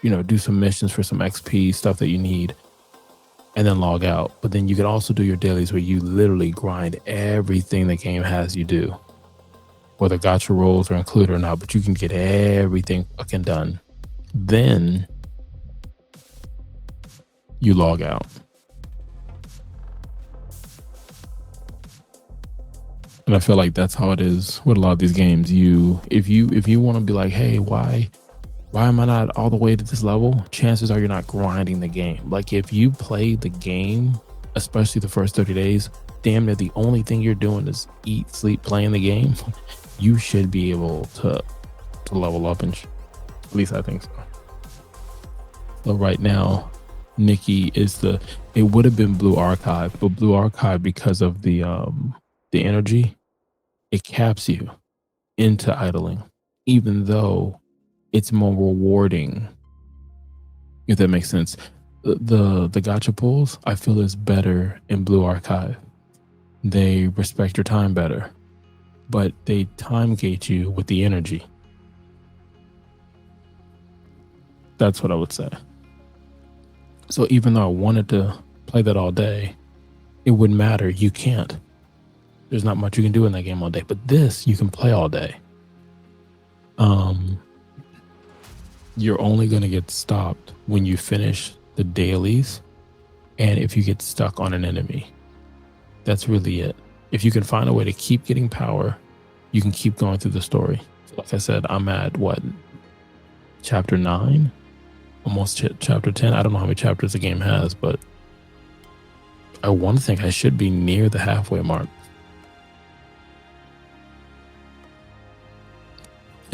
you know, do some missions for some XP, stuff that you need, and then log out. But then you can also do your dailies where you literally grind everything the game has you do, whether gacha rolls are included or not, but you can get everything fucking done. Then you log out. And I feel like that's how it is with a lot of these games. If you want to be like, hey, why am I not all the way to this level? Chances are you're not grinding the game. Like, if you play the game, especially the first 30 days, damn near the only thing you're doing is eat, sleep, playing the game. You should be able to level up, and at least I think so. So right now, NIKKE is it would have been Blue Archive, but Blue Archive, because of the energy, it caps you into idling, even though it's more rewarding, if that makes sense. The gacha pulls, I feel, is better in Blue Archive. They respect your time better, but they time gate you with the energy. That's what I would say. So even though I wanted to play that all day, it wouldn't matter. You can't. There's not much you can do in that game all day, but this you can play all day. You're only going to get stopped when you finish the dailies and if you get stuck on an enemy. That's really it. If you can find a way to keep getting power, you can keep going through the story. So like I said, I'm at chapter 9, almost chapter 10. I don't know how many chapters the game has, but I want to think I should be near the halfway mark.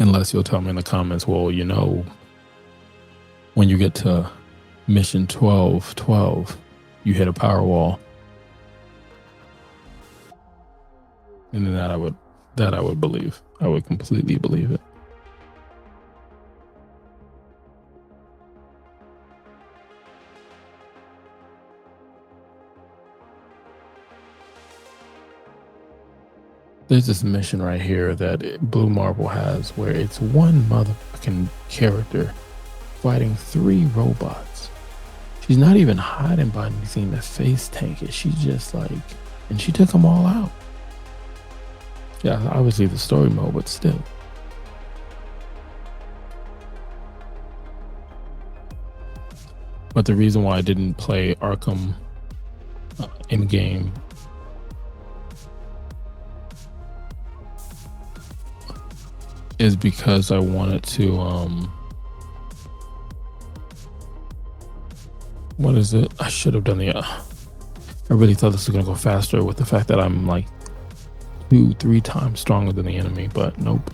Unless you'll tell me in the comments, well, you know, when you get to mission 12, you hit a power wall. And then that I would believe. I would completely believe it. There's this mission right here that Blue Marble has where it's one motherfucking character fighting 3 robots. She's not even hiding by anything to face tank it. She's just like, and she took them all out. Yeah, obviously the story mode, but still. But the reason why I didn't play Arkham in game is because I wanted to what is it? I should have done the I really thought this was gonna go faster with the fact that I'm like 2-3 times stronger than the enemy, but nope.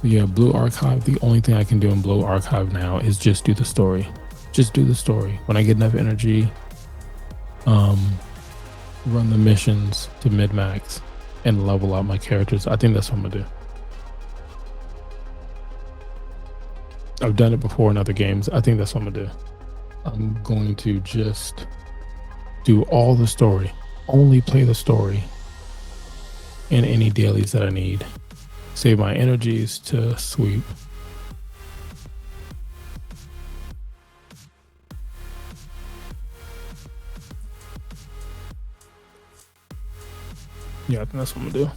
So yeah, Blue Archive, the only thing I can do in Blue Archive now is just do the story. Just do the story. When I get enough energy, run the missions to mid-max and level out my characters. I think that's what I'm gonna do. I've done it before in other games. I think that's what I'm gonna do. I'm going to just do all the story, only play the story, and any dailies that I need. Save my energies to sweep. Yeah, I think that's what I'm gonna do.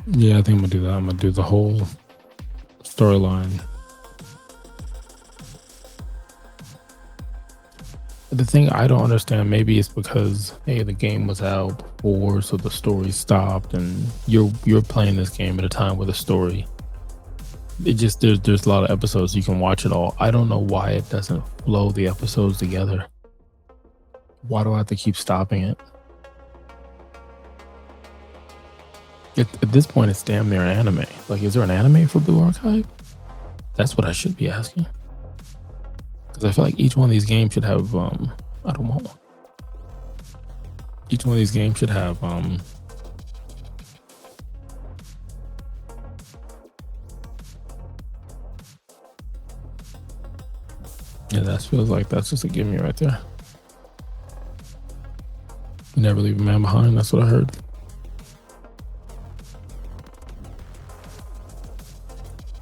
Yeah, I think I'm gonna do that. I'm gonna do the whole storyline. The thing I don't understand, maybe it's because hey, the game was out before, so the story stopped, and you're playing this game at a time with a story. It just there's a lot of episodes you can watch it all. I don't know why it doesn't flow the episodes together. Why do I have to keep stopping it? At this point, it's damn near anime. Like, is there an anime for Blue Archive? That's what I should be asking. Because I feel like each one of these games should have I don't want one. Each one of these games should have yeah, that feels like that's just a gimme right there. Never leave a man behind, that's what I heard.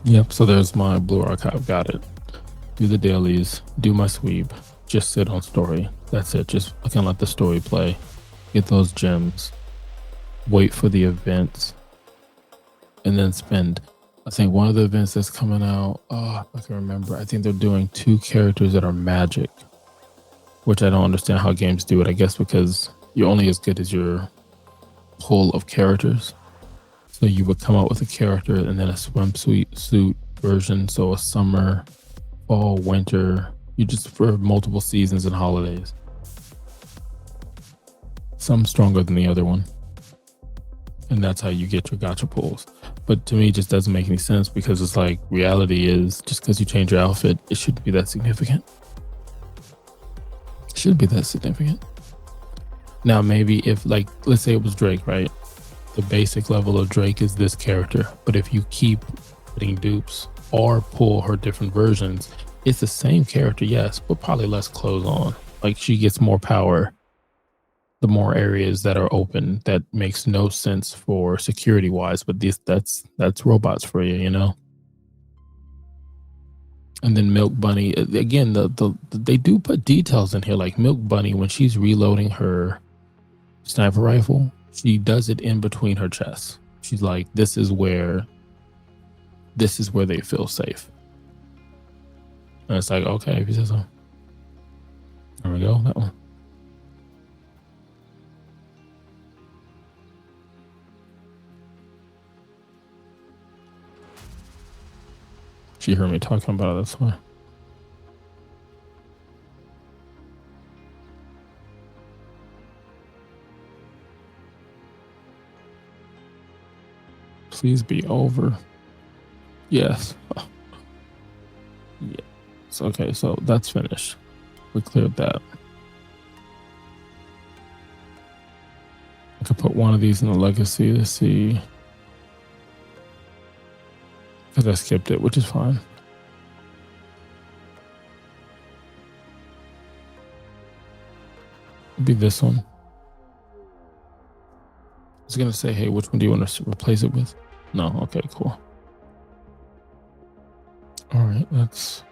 Yep, so there's my Blue Archive, got it. Do the dailies, do my sweep, just sit on story. That's it. Just I can let the story play, get those gems, wait for the events, and then spend. I think one of the events that's coming out, oh, I can remember. I think they're doing 2 characters that are magic, which I don't understand how games do it. I guess because you're only as good as your pool of characters. So you would come out with a character and then a swimsuit suit version. So a summer, fall, winter, you just for multiple seasons and holidays. Some stronger than the other one. And that's how you get your gacha pulls. But to me, it just doesn't make any sense because it's like reality is just because you change your outfit, it shouldn't be that significant. It shouldn't be that significant. Now, maybe if, like, let's say it was Drake, right? The basic level of Drake is this character. But if you keep putting dupes or pull her different versions, it's the same character, yes, but probably less clothes on. Like, she gets more power the more areas that are open. That makes no sense for security wise, but that's robots for you, you know. And then Milk Bunny again. They do put details in here, like Milk Bunny when she's reloading her sniper rifle, she does it in between her chests. She's like, this is where they feel safe. And it's like, okay, if you say so. There we go, that one. She heard me talking about it, that's why. Please be over. Yes. Yes. Okay, so that's finished. We cleared that. I could put one of these in the legacy to see. Because I skipped it, which is fine. It'd be this one. I was gonna say, hey, which one do you want to replace it with? No, okay, cool. All right, let's.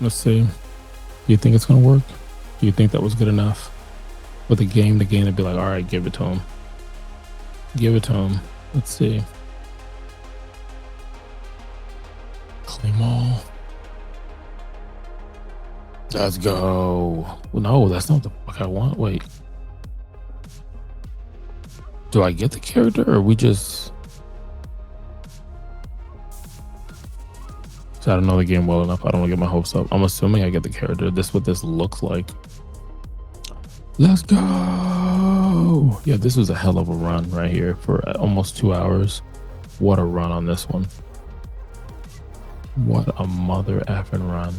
Let's see. Do you think it's gonna work? Do you think that was good enough? With the game to be like, all right, give it to him. Give it to him. Let's see. Claim all. Let's go. Well, no, that's not the fuck I want. Wait. Do I get the character or we just... So I don't know the game well enough. I don't want to get my hopes up. I'm assuming I get the character. This is what this looks like. Let's go. Yeah, this was a hell of a run right here for almost 2 hours. What a run on this one. What a mother effing run.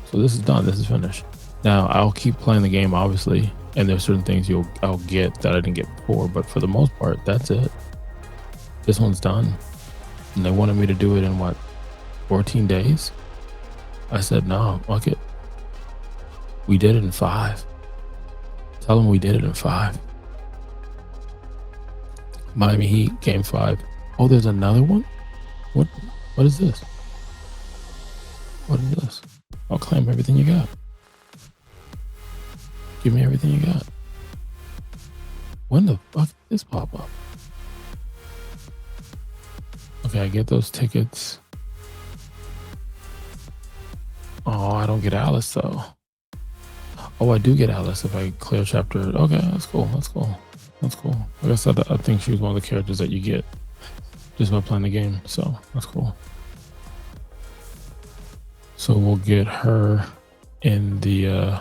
So this is done. This is finished. Now I'll keep playing the game, obviously, and there's certain things I'll get that I didn't get before, but for the most part, that's it. This one's done. And they wanted me to do it in what, 14 days? I said, no, fuck it. We did it in 5. Tell them we did it in 5. Miami Heat, game 5. Oh, there's another one? What is this? What is this? I'll claim everything you got. Give me everything you got. When the fuck did this pop up? Okay, I get those tickets. Oh, I don't get Alice though. Oh, I do get Alice if I clear chapter. Okay, that's cool. That's cool. That's cool. Like I said, I think she was one of the characters that you get just by playing the game. So that's cool. So we'll get her in the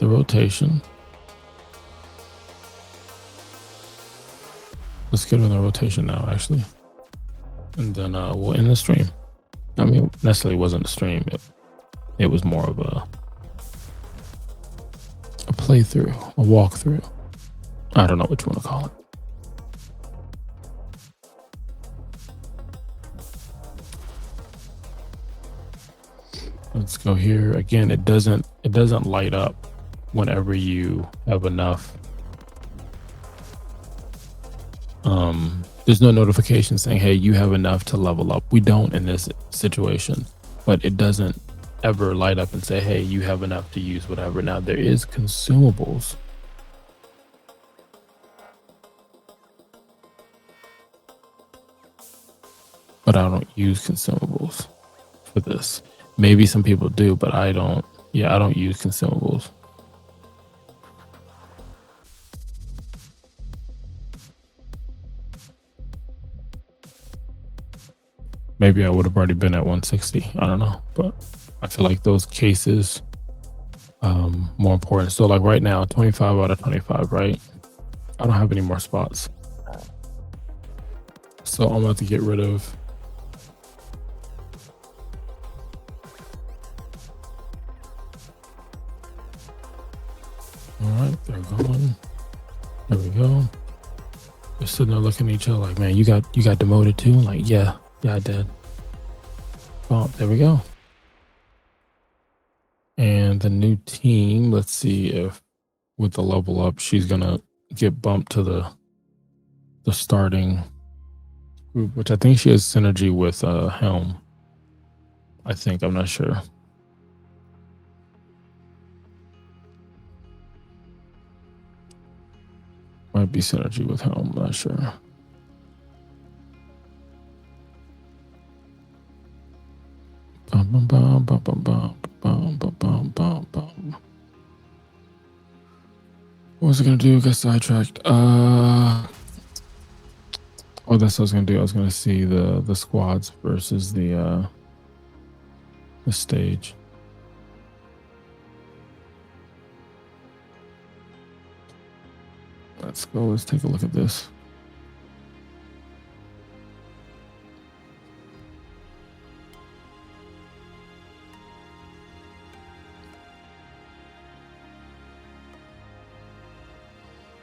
rotation. Let's get her in the rotation now, actually. And then we'll end the stream. I mean, necessarily wasn't a stream. It was more of a playthrough, a walkthrough. I don't know what you want to call it. Let's go here again. It doesn't light up whenever you have enough. There's no notification saying, hey, you have enough to level up. We don't in this situation, but it doesn't ever light up and say, hey, you have enough to use whatever. Now there is consumables. But I don't use consumables for this. Maybe some people do, but I don't. Yeah, I don't use consumables. Maybe I would have already been at 160. I don't know, but I feel like those cases more important. So like right now, 25 out of 25, right? I don't have any more spots. So I'm about to get rid of all right, they're going. There we go. They're sitting there looking at each other like, man, you got demoted too? Like, yeah, I did. Oh, there we go. And the new team, let's see if with the level up, she's gonna get bumped to the starting group, which I think she has synergy with Helm. I think, I'm not sure. Might be synergy with Helm, I'm not sure. What was I gonna do? Got sidetracked. Oh, that's what I was gonna do. I was gonna see the squads versus the stage. Let's go. Let's take a look at this.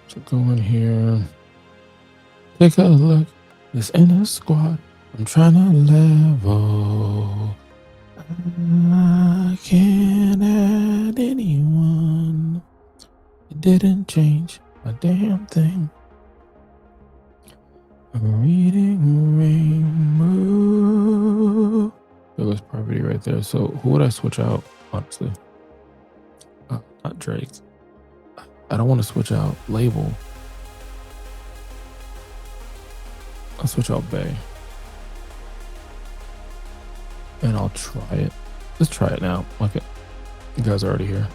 So go in here. Take a look. This in a squad. I'm trying to level. I can't add anyone. It didn't change a damn thing. I'm reading rainbow. There was poverty right there. So who would I switch out, honestly? Not Drake. I don't want to switch out Label. I'll switch out Bay. And I'll try it. Let's try it now. Okay. You guys are already here.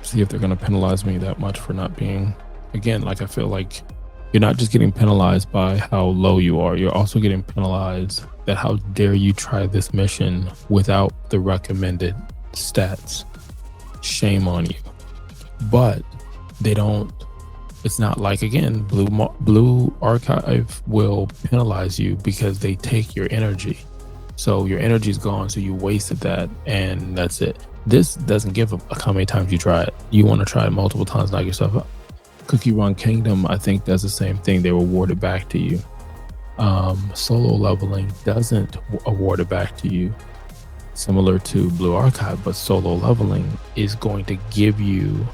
See if they're going to penalize me that much for not being, again, like I feel like you're not just getting penalized by how low you are, you're also getting penalized that how dare you try this mission without the recommended stats. Shame on you. But they don't, it's not like, again, Blue Archive will penalize you because they take your energy. So your energy is gone, so you wasted that, and that's it. This doesn't give a how many times you try it. You want to try it multiple times, knock yourself up. Cookie Run Kingdom, I think, does the same thing. They reward it back to you. Solo leveling doesn't award it back to you, similar to Blue Archive, but solo leveling is going to give you,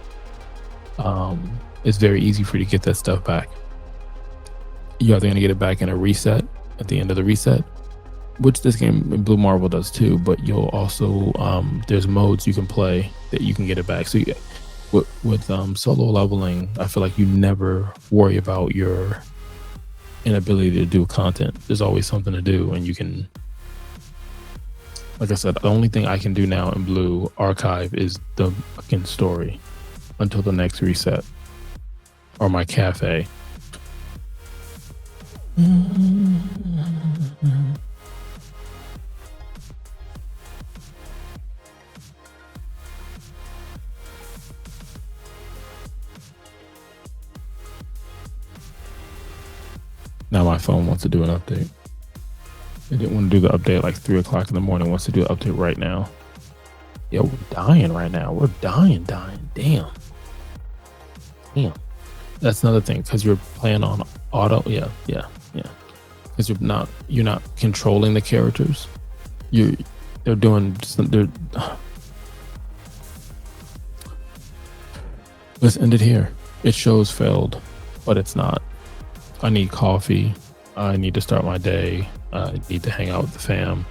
it's very easy for you to get that stuff back. You're either going to get it back in a reset at the end of the reset, which this game Blue Marble does too, but you'll also there's modes you can play that you can get it back. So with solo leveling, I feel like you never worry about your inability to do content. There's always something to do, and you can, like I said, the only thing I can do now in Blue Archive is the fucking story until the next reset or my cafe. Now my phone wants to do an update. It didn't want to do the update at like 3 o'clock in the morning. It wants to do an update right now. Yo, we're dying right now. We're dying. Damn. That's another thing, because you're playing on auto. Yeah. Because you're not controlling the characters. They're doing. Let's end it here. It shows failed, but it's not. I need coffee. I need to start my day. I need to hang out with the fam.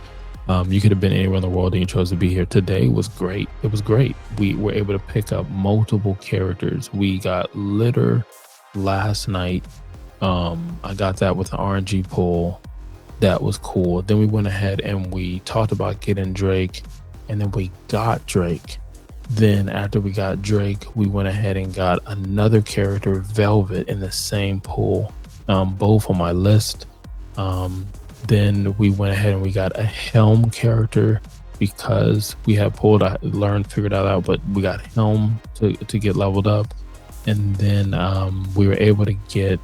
You could have been anywhere in the world and you chose to be here. Today was great. It was great. We were able to pick up multiple characters. We got litter last night. I got that with the RNG pool. That was cool. Then we went ahead and we talked about getting Drake, and then we got Drake. Then after we got Drake, we went ahead and got another character, Velvet, in the same pool. Both on my list. Then we went ahead and we got a Helm character because we had figured that out, but we got Helm to get leveled up. And then we were able to get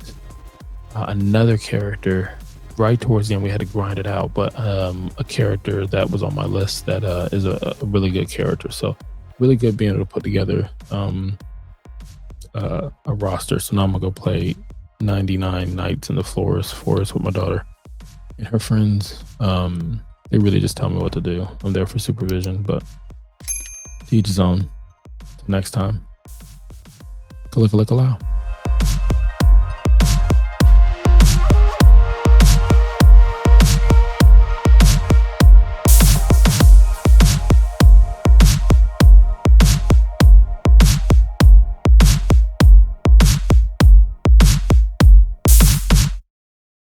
another character right towards the end. We had to grind it out, but a character that was on my list that is a really good character. So really good being able to put together a roster. So now I'm gonna go play 99 nights in the forest with my daughter and her friends. They really just tell me what to do. I'm there for supervision, but to each his own. Till next time, kalika allow.